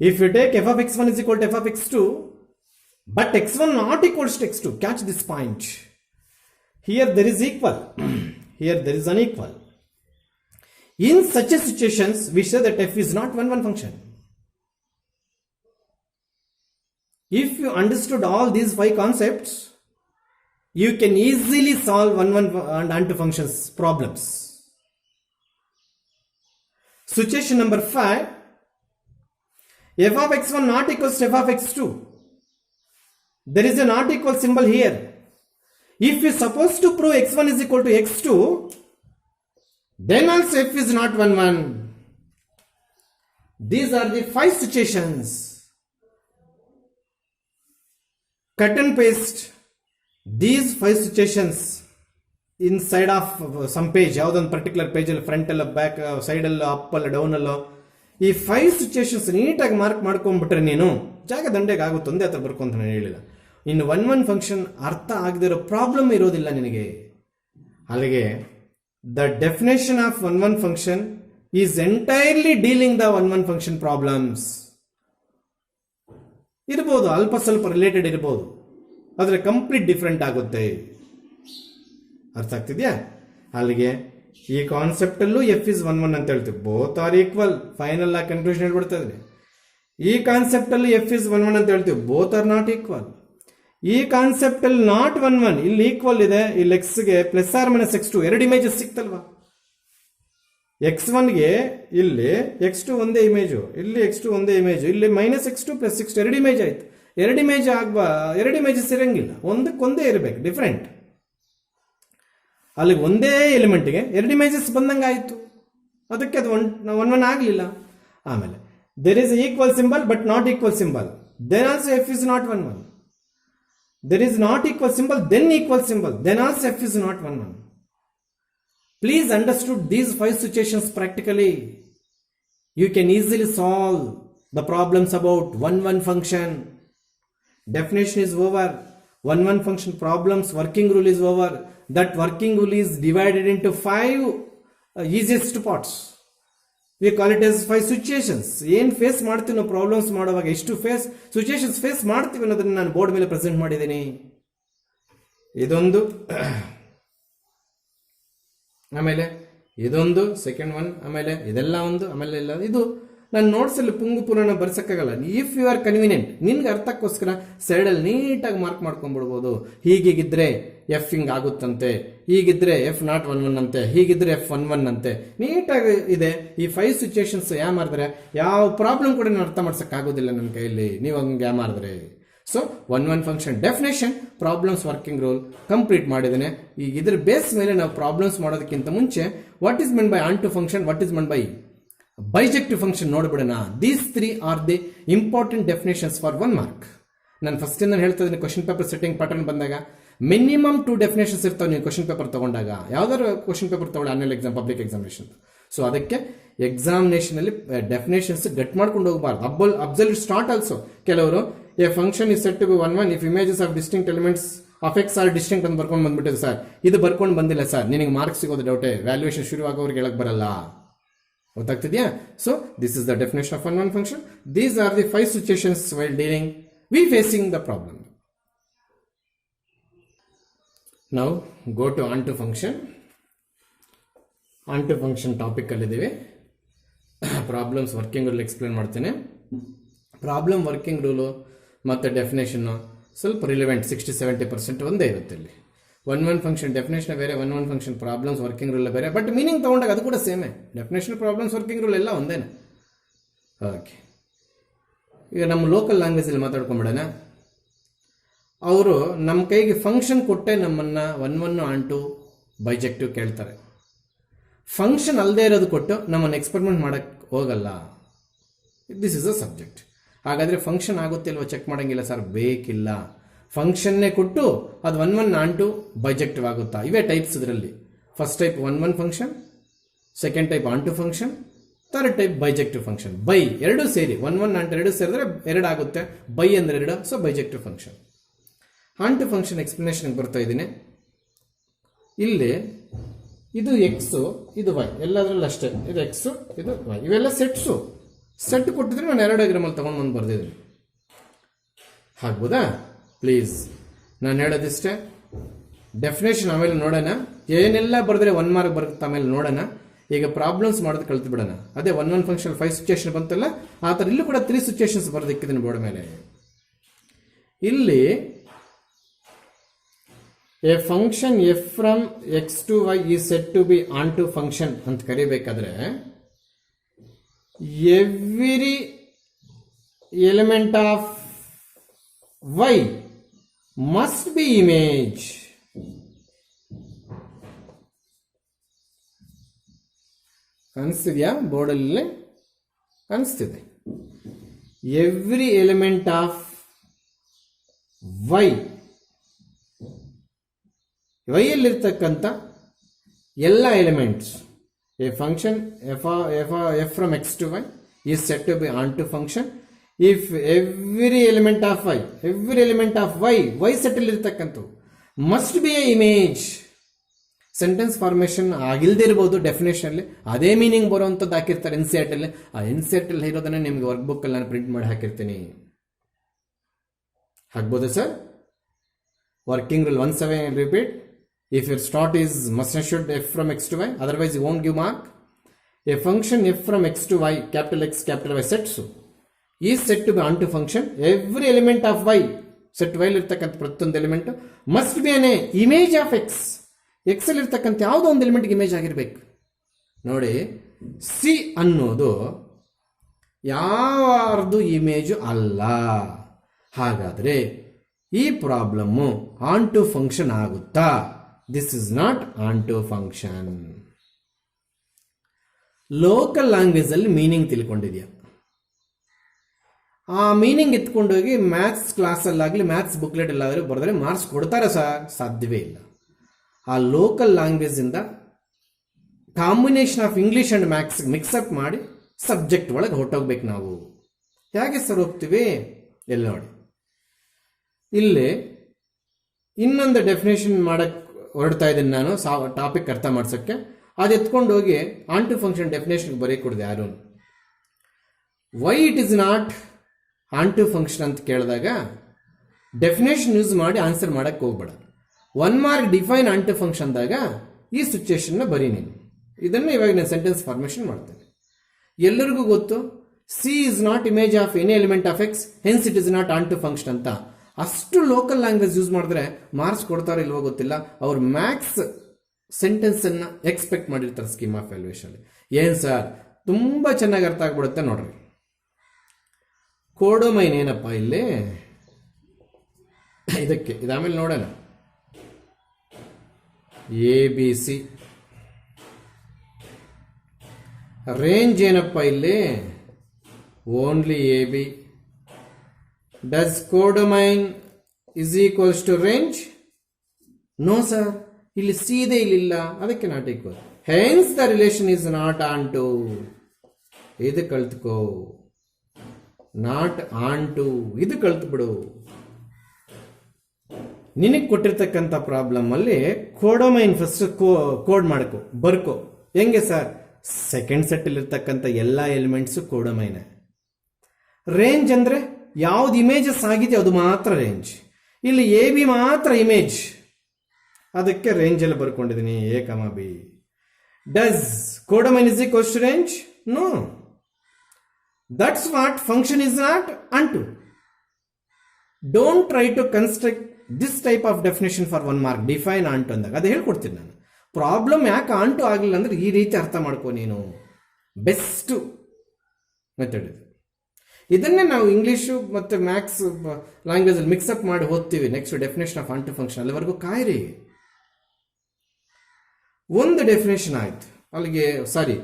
If you take f of x1 is equal to f of x2, but x1 not equals to x2, catch this point. Here there is equal, here there is unequal. In such a situations, we say that f is not 1 1 function. If you understood all these 5 concepts, you can easily solve 1 1 and onto functions problems. Situation number 5. F of x1 not equals to f of x2. There is a not equal symbol here. If you suppose to prove x1 is equal to x2, then also f is not 1 1. These are the 5 situations. Cut and paste these 5 situations inside of some page, ಯಾವುದೊಂದು particular ಪೇಜಲ್ಲಿ front ಎಲ್ಲ back side ಅಲ್ಲ up ಅಲ್ಲ down ಅಲ್ಲ, ಈ 5 situations ನೀಟಾಗಿ mark ಮಾಡ್ಕೊಂಡ್ಬಿಟ್ರೆ ನೀನು ಜಾಗ ದಂಡೆಗೆ ಆಗುತ್ತೆ. ಒಂದೇ ಹತ್ರ ಬರ್ಕೊಂತ ನಾನು ಹೇಳಿಲ್ಲ. ಇನ್ನು 1 1 ಫಂಕ್ಷನ್ ಅರ್ಥ ಆಗದಿರೋ ಪ್ರಾಬ್ಲಮ್ ಇರೋದಿಲ್ಲ ನಿನಗೆ. ಅಲ್ಲಿಗೆ the definition of 1 1 function is entirely dealing the 1 1 function problems. ಇರ್ಬೋದು, ಅಲ್ಪ ಸ್ವಲ್ಪ ರಿಲೇಟೆಡ್ ಇರ್ಬೋದು, ಆದರೆ ಕಂಪ್ಲೀಟ್ ಡಿಫ್ರೆಂಟ್ ಆಗುತ್ತೆ. ಅರ್ಥ ಆಗ್ತಿದ್ಯಾ? ಅಲ್ಲಿಗೆ ಈ ಕಾನ್ಸೆಪ್ಟ್ ಅಲ್ಲೂ ಎಫ್ ಇಸ್ 1 1 ಅಂತ ಹೇಳ್ತೀವಿ. ಬೋತ್ ಆರ್ ಈಕ್ವಲ್, ಫೈನಲ್ ಆಗಿ ಕನ್ಕ್ಲೂಷನ್ ಹೇಳ್ಬಿಡ್ತದೆ. ಈ ಕಾನ್ಸೆಪ್ಟ್ ಅಲ್ಲಿ ಎಫ್ ಇಸ್ 1 1 ಅಂತ ಹೇಳ್ತೀವಿ, ಬೋತ್ ಆರ್ ನಾಟ್ ಈಕ್ವಲ್. ಈ ಕಾನ್ಸೆಪ್ಟ್ ಅಲ್ಲಿ ನಾಟ್ 1 1, ಇಲ್ಲಿ ಈಕ್ವಲ್ ಇದೆ, ಇಲ್ಲಿ ಎಕ್ಸ್ ಗೆ ಪ್ಲಸ್ ಆರ್ ಮೈನಸ್ x2 ಎರಡು ಇಮೇಜಸ್ ಸಿಕ್ತಲ್ವಾ? x1 ಗೆ ಇಲ್ಲಿ x2 ಒಂದೇ ಇಮೇಜು, ಇಲ್ಲಿ x2 ಒಂದೇ ಇಮೇಜು, ಇಲ್ಲಿ ಮೈನಸ್ x2 ಪ್ಲಸ್ x2 ಎರಡು ಇಮೇಜ್ ಆಯ್ತು. ಎರಡು ಇಮೇಜಸ್ ಇರಂಗಿಲ್ಲ, ಒಂದಕ್ಕೊಂದೇ ಇರಬೇಕು, ಡಿಫ್ರೆಂಟ್. ಅಲ್ಲಿಗೆ ಒಂದೇ ಎಲಿಮೆಂಟ್ಗೆ ಎರಡು ಇಮೇಜಸ್ ಬಂದಂಗೆ ಆಯಿತು, ಅದಕ್ಕೆ ಅದು 1 1 ಆಗಲಿಲ್ಲ. ಆಮೇಲೆ there is equal symbol but not equal symbol, then also F is not 1 1. There is not equal symbol then equal symbol, then also F is not 1 1. Please understood these 5 situations practically. You can easily solve the problems about 1-1 function. Definition is over. 1-1 function problems working rule is over. That working rule is divided into 5 easiest parts. We call it as 5 situations. ಏನು face ಮಾಡ್ತೀವಿ ನಾವು problems ಮಾಡುವಾಗ, ಎಷ್ಟು situations face ಮಾಡ್ತೀವಿ ಅನ್ನೋದನ್ನ ನಾನು board ಮೇಲೆ present ಮಾಡಿದ್ದೀನಿ. ಇದೊಂದು, ಆಮೇಲೆ ಇದೊಂದು ಸೆಕೆಂಡ್ ಒನ್, ಆಮೇಲೆ ಇದೆಲ್ಲ ಒಂದು, ಆಮೇಲೆ ಇಲ್ಲ. ಇದು ನಾನು ನೋಟ್ಸಲ್ಲಿ ಪುಂಗು ಪುರಾಣ ಬರ್ಸಕ್ಕಾಗಲ್ಲ. ಇಫ್ ಯು ಆರ್ ಕನ್ವೀನಿಯಂಟ್, ನಿನ್ಗೆ ಅರ್ಥಕ್ಕೋಸ್ಕರ ಸೈಡಲ್ಲಿ ನೀಟಾಗಿ ಮಾರ್ಕ್ ಮಾಡ್ಕೊಂಡ್ಬಿಡ್ಬೋದು. ಹೀಗಿದ್ರೆ ಎಫ್ ಹಿಂಗ್ ಆಗುತ್ತಂತೆ, ಹೀಗಿದ್ರೆ ಎಫ್ ನಾಟ್ 1-1 ಅಂತೆ, ಹೀಗಿದ್ರೆ ಎಫ್ 1-1 ಅಂತೆ, ನೀಟಾಗಿ ಇದೆ. ಈ 5 ಸಿಚುಯೇಷನ್ಸ್ ಮಾಡಿದ್ರೆ ಯಾವ ಪ್ರಾಬ್ಲಮ್ ಕೂಡ ನಾನು ಅರ್ಥ ಮಾಡ್ಸಕ್ಕಾಗೋದಿಲ್ಲ ನನ್ನ ಕೈಯಲ್ಲಿ, ನೀವು ಹಂಗೆ ಮಾಡಿದ್ರೆ. So 1-1 function definition, problems working rule complete ಮಾಡಿದ್ದೇನೆ. ಈಗ ಇದ್ರ ಬೇಸ್ ಮೇಲೆ ನಾವು ಪ್ರಾಬ್ಲಮ್ಸ್ ಮಾಡೋದಕ್ಕಿಂತ ಮುಂಚೆ what is meant by onto function, what is meant by bijective function ನೋಡ್ಬಿಡೋಣ. These 3 are the important definitions for 1 mark. ನಾನು ಫಸ್ಟ್ ನಾನು ಹೇಳ್ತಾ ಇದ್ದೀನಿ, ಕ್ವಶನ್ ಪೇಪರ್ ಸೆಟ್ಟಿಂಗ್ ಪ್ಯಾಟರ್ನ್ ಬಂದಾಗ ಮಿನಿಮಮ್ 2 ಡೆಫಿನೇಷನ್ಸ್ ಇರ್ತಾವೆ ನೀವು ಕ್ವಶನ್ ಪೇಪರ್ ತಗೊಂಡಾಗ. ಯಾವ್ದಾದ್ರು ಕ್ವಶನ್ ಪೇಪರ್ ತಗೊಳ್ಳಿ, annual exam, public examination. So ಅದಕ್ಕೆ ಎಕ್ಸಾಮಿನೇಷನ್ ಅಲ್ಲಿ ಡೆಫಿನೇಷನ್ಸ್ ಗಟ್ ಮಾಡ್ಕೊಂಡು ಹೋಗಬಾರ್ದು. Absolute start also. ಕೆಲವರು a function is set to be 1-1 if images of distinct elements of X are distinct ಅಂತ ಬರ್ಕೊಂಡು ಬಂದ್ಬಿಟ್ಟಿದೆ ಸರ್. ಇದು ಬರ್ಕೊಂಡು ಬಂದಿಲ್ಲ ಸರ್, ನಿನಗೆ ಮಾರ್ಕ್ಸ್ ಸಿಗೋದು ಡೌಟೇ, ವ್ಯಾಲ್ಯೂಯೇಷನ್ ಶುರು ಆಗೋರಿಗೆ ಹೇಳಕ್ ಬರಲ್ಲ. ಗೊತ್ತಾಗ್ತಿದ್ಯಾ? So this is the definition of 1-1 function. These are the 5 situations while dealing we facing the problem. Now go to onto function. Onto function topic ಅಲ್ಲಿದ್ದೀವಿ. ಪ್ರಾಬ್ಲಮ್ಸ್ ವರ್ಕಿಂಗ್ ರೂಲ್ ಎಕ್ಸ್ಪ್ಲೇನ್ ಮಾಡ್ತೇನೆ. Problem working rule ಮತ್ತು ಡೆಫಿನೇಷನ್ನು ಸ್ವಲ್ಪ relevant, 60-70% ಒಂದೇ ಇರುತ್ತೆ ಇಲ್ಲಿ. 1-1 function definition ಬೇರೆ, 1-1 function problems working rule ಬೇರೆ, ಬಟ್ ಮೀನಿಂಗ್ ತೊಗೊಂಡಾಗ ಅದು ಕೂಡ ಸೇಮೇ. ಡೆಫಿನೇಷನ್, ಪ್ರಾಬ್ಲಮ್ಸ್ ವರ್ಕಿಂಗ್ ರೂಲ್ ಎಲ್ಲ ಒಂದೇನೆ. ಓಕೆ, ಈಗ ನಮ್ಮ ಲೋಕಲ್ ಲ್ಯಾಂಗ್ವೇಜಲ್ಲಿ ಮಾತಾಡ್ಕೊಂಬಿಡೋಣ. ಅವರು ನಮ್ಮ ಕೈಗೆ ಫಂಕ್ಷನ್ ಕೊಟ್ಟೆ ನಮ್ಮನ್ನ 1-1 ಆನ್ ಟು ಬೈಜೆಕ್ಟಿವ್ ಕೇಳ್ತಾರೆ. ಫಂಕ್ಷನ್ ಅಲ್ಲದೆ ಇರೋದು ಕೊಟ್ಟು ನಮ್ಮನ್ನು ಎಕ್ಸ್ಪೆರಿಮೆಂಟ್ ಮಾಡಕ್ಕೆ ಹೋಗಲ್ಲ. This is a subject. ಹಾಗಾದರೆ ಫಂಕ್ಷನ್ ಆಗುತ್ತೆ ಇಲ್ವೋ ಚೆಕ್ ಮಾಡೋಂಗಿಲ್ಲ ಸರ್, ಬೇಕಿಲ್ಲ. ಫಂಕ್ಷನ್ನೇ ಕೊಟ್ಟು ಅದು 1-1 ಆನ್ ಟು ಬೈಜೆಕ್ಟಿವ್ ಆಗುತ್ತಾ? ಇವೇ ಟೈಪ್ಸ್ ಇದರಲ್ಲಿ. First type 1-1 function, second type onto function, third type bijective function. ಬೈ ಎರಡೂ ಸೇರಿ 1-1 ಆನ್ ಟು ಎರಡು ಸೇರಿದ್ರೆ 2 ಆಗುತ್ತೆ. ಬೈ ಅಂದರೆ 2, so bijective function. Onto function ಎಕ್ಸ್ಪ್ಲನೇಷನ್ಗೆ ಬರ್ತಾ ಇದ್ದೀನಿ. ಇಲ್ಲಿ ಇದು ಎಕ್ಸು, ಇದು ವೈ, ಎಲ್ಲದರಲ್ಲೂ ಅಷ್ಟೇ. ಇದು ಎಕ್ಸು, ಇದು ವೈ, ಇವೆಲ್ಲ ಸೆಟ್ಸು. ಸೆಟ್ ಕೊಟ್ಟಿದ್ರೆ ನಾನು 2 ಡಯಾಗ್ರಾಮಲ್ಲಿ ತೊಗೊಂಡು ಬಂದು ಬರ್ದಿದ್ದೀನಿ. ಆಗ್ಬೋದಾ? ಪ್ಲೀಸ್, ನಾನು ಹೇಳೋದಿಷ್ಟೇ. ಡೆಫಿನೇಷನ್ ಆಮೇಲೆ ನೋಡೋಣ. ಏನೆಲ್ಲ ಬರೆದ್ರೆ 1 ಮಾರ್ಕ್ ಬರುತ್ತೆ ಆಮೇಲೆ ನೋಡೋಣ. ಈಗ ಪ್ರಾಬ್ಲಮ್ಸ್ ಮಾಡೋದು ಕಲ್ತು ಬಿಡೋಣ. ಅದೇ 1-1 ಫಂಕ್ಷನ್ 5 ಸಿಚುಯೇಷನ್ ಬಂತಲ್ಲ, ಆ ಥರ ಇಲ್ಲೂ ಕೂಡ 3 ಸಿಚುಯೇಷನ್ಸ್ ಬರೆದಿಕ್ಕಿದ್ದೀನಿ ಬೋರ್ಡ್ ಮೇಲೆ. ಇಲ್ಲಿ a function F from X to Y is set to be onto function ಅಂತ ಕರಿಬೇಕಾದ್ರೆ every element of Y must be image. ಕಾಣಿಸ್ತಿದ್ಯಾ? ಬೋರ್ಡಲ್ಲಿ ಕಾಣಿಸ್ತಿದೆ. ಎವ್ರಿ ಎಲಿಮೆಂಟ್ ಆಫ್ ವೈ, ವೈಯಲ್ಲಿರ್ತಕ್ಕಂಥ ಎಲ್ಲ elements, a function F from X to Y is set to be onto function if every element of Y, every element of Y ಸೆಟ್ಟಲ್ಲಿ ಇರ್ತಕ್ಕಂಥವು must be A image. Sentence formation ಆಗಿಲ್ದೇ ಇರ್ಬೋದು ಡೆಫಿನೇಷನಲ್ಲಿ, ಅದೇ meaning ಬರುವಂಥದ್ದು ಹಾಕಿರ್ತಾರೆ NCERT ಅಲ್ಲಿ. ಆ NCERT ಅಲ್ಲಿ ಇರೋದನ್ನ ನಿಮಗೆ ವರ್ಕ್ ಬುಕ್ ಅಲ್ಲಿ ನಾನು ಪ್ರಿಂಟ್ ಮಾಡಿ ಹಾಕಿರ್ತೀನಿ. ಆಗ್ಬೋದಾ sir? Working rule 1-7 repeat. If your start is must and should f from x to y, otherwise you won't give mark. A function f from x to y, capital X, capital Y set so is set to be onto function. Every element of y, set y ಇರ್ತಕ್ಕಂಥ ಪ್ರತಿಯೊಂದು element must be an image of X. X ಅಲ್ಲಿ ಇರ್ತಕ್ಕಂಥ ಯಾವುದೋ ಒಂದು ಎಲಿಮೆಂಟ್ಗೆ image ಆಗಿರ್ಬೇಕು. ನೋಡಿ, C ಅನ್ನೋದು ಯಾರ್ದು ಇಮೇಜು ಅಲ್ಲ. ಹಾಗಾದರೆ ಈ ಪ್ರಾಬ್ಲಮ್ಮು ಆನ್ ಟು ಫಂಕ್ಷನ್ ಆಗುತ್ತಾ? This is not onto function. Local language ಅಲ್ಲಿ ಮೀನಿಂಗ್ ತಿಳ್ಕೊಂಡಿದ್ಯಾ? ಆ ಮೀನಿಂಗ್ ಎತ್ಕೊಂಡೋಗಿ ಮ್ಯಾಥ್ಸ್ ಕ್ಲಾಸಲ್ಲಾಗಲಿ ಮ್ಯಾಥ್ಸ್ ಬುಕ್ಲೆಟ್ ಎಲ್ಲಾದರೂ ಬರೆದ್ರೆ ಮಾರ್ಕ್ಸ್ ಕೊಡ್ತಾರೆ ಸರ್? ಸಾಧ್ಯವೇ ಇಲ್ಲ. ಆ ಲೋಕಲ್ ಲ್ಯಾಂಗ್ವೇಜ್ ಇಂದ combination of English and maths mix up ಮಾಡಿ ಸಬ್ಜೆಕ್ಟ್ ಒಳಗೆ ಹೊರಟೋಗ್ಬೇಕು ನಾವು. ಹೇಗೆ ಸರ್ ಹೋಗ್ತೀವಿ? ಎಲ್ಲಿ ನೋಡಿ, ಇಲ್ಲಿ ಇನ್ನೊಂದು ಡೆಫಿನೇಷನ್ ಮಾಡಕ್ಕೆ ಹೊರಡ್ತಾ ಇದ್ದೀನಿ ನಾನು, ಟಾಪಿಕ್ ಅರ್ಥ ಮಾಡ್ಸೋಕ್ಕೆ. ಅದು ಎತ್ಕೊಂಡು ಹೋಗಿ ಆನ್ ಟು ಫಂಕ್ಷನ್ ಡೆಫಿನೇಷನ್ಗೆ ಬರೀಕೊಡ್ದೆ ಯಾರು. Why it is not onto function ಅಂತ ಕೇಳಿದಾಗ ಡೆಫಿನೇಷನ್ ಯೂಸ್ ಮಾಡಿ ಆನ್ಸರ್ ಮಾಡಕ್ಕೆ ಹೋಗ್ಬೇಡ. 1 mark define onto function ಅಂದಾಗ ಈ ಸಿಚುಯೇಷನ್ನ ಬರೀ ನೀನು. ಇದನ್ನು ಇವಾಗ ನಾನು ಸೆಂಟೆನ್ಸ್ ಫಾರ್ಮೇಷನ್ ಮಾಡ್ತೇನೆ. ಎಲ್ಲರಿಗೂ ಗೊತ್ತು C is not image of any element of X, hence it is not onto function ಅಂತ. ಅಷ್ಟು ಲೋಕಲ್ ಲ್ಯಾಂಗ್ವೇಜ್ ಯೂಸ್ ಮಾಡಿದ್ರೆ ಮಾರ್ಕ್ಸ್ ಕೊಡ್ತಾರೋ ಇಲ್ವೋ ಗೊತ್ತಿಲ್ಲ. ಅವ್ರು ಮ್ಯಾಕ್ಸ್ ಸೆಂಟೆನ್ಸನ್ನು ಎಕ್ಸ್ಪೆಕ್ಟ್ ಮಾಡಿರ್ತಾರೆ ಸ್ಕೀಮ್ ಆಫ್ ವ್ಯಾಲ್ಯೂಯೇಷನ್. ಏನು ಸರ್ ತುಂಬ ಚೆನ್ನಾಗಿ ಅರ್ಥ ಆಗ್ಬಿಡುತ್ತೆ ನೋಡ್ರಿ. ಕೋಡೋಮೈನ್ ಏನಪ್ಪ ಇಲ್ಲಿ, ಇದಕ್ಕೆ ಇದಾಮೇಲೆ ನೋಡೋಣ. ABC ರೇಂಜ್ ಏನಪ್ಪ ಇಲ್ಲಿ, only AB. Does codomain is equals to range? No sir, ಇಲ್ಲಿ ಸೀದೆ ಇಲ್ಲಿಲ್ಲ, ಅದಕ್ಕೆ not equal. Hence the relation is not onto. ಇದು ಕಲ್ತ್ಕೋ, ನಾಟ್ ಆನ್ ಟು, ಇದು ಕಲ್ತು ಬಿಡು. ನಿನಗೆ ಕೊಟ್ಟಿರ್ತಕ್ಕಂಥ ಪ್ರಾಬ್ಲಮ್ ಅಲ್ಲಿ ಕೋಡೊಮೈನ್ ಫಸ್ಟ್ ಕೋಡ್ ಮಾಡ್ಕೋ, ಬರ್ಕೋ. ಹೆಂಗೆ ಸರ್? ಸೆಕೆಂಡ್ ಸೆಟ್ ಅಲ್ಲಿ ಇರ್ತಕ್ಕಂಥ ಎಲ್ಲ ಎಲಿಮೆಂಟ್ಸು ಕೋಡೊಮೈನ್. ರೇಂಜ್ ಅಂದ್ರೆ ಯಾವ್ದು ಇಮೇಜಸ್ ಆಗಿದೆ ಅದು ಮಾತ್ರ ರೇಂಜ್. ಇಲ್ಲಿ AB ಮಾತ್ರ ಇಮೇಜ್, ಅದಕ್ಕೆ ರೇಂಜ್ ಎಲ್ಲ ಬರ್ಕೊಂಡಿದ್ದೀನಿ A, B. Does codomain is equals to range? No. That's what function is not onto. Don't try to construct this type of definition for 1 mark. Define onto ಅಂದಾಗ ಅದು ಹೇಳ್ಕೊಡ್ತೀನಿ ನಾನು. Problem ಯಾಕೆ on to ಆಗಲಿಲ್ಲ ಅಂದ್ರೆ ಈ ರೀತಿ ಅರ್ಥ ಮಾಡ್ಕೋ ನೀನು. ಬೆಸ್ಟ್ ಮೆಥಡ್ ಇದು. ಇದನ್ನೇ ನಾವು ಇಂಗ್ಲೀಷು ಮತ್ತು ಮ್ಯಾಥ್ಸ್ ಲ್ಯಾಂಗ್ವೇಜಲ್ಲಿ ಮಿಕ್ಸಪ್ ಮಾಡಿ ಓದ್ತೀವಿ. Next definition of onto function, ಅಲ್ಲಿವರೆಗೂ ಕಾಯಿರಿ. ಒಂದು ಡೆಫಿನೇಷನ್ ಆಯ್ತು ಅಲ್ಲಿಗೆ, ಸಾರಿ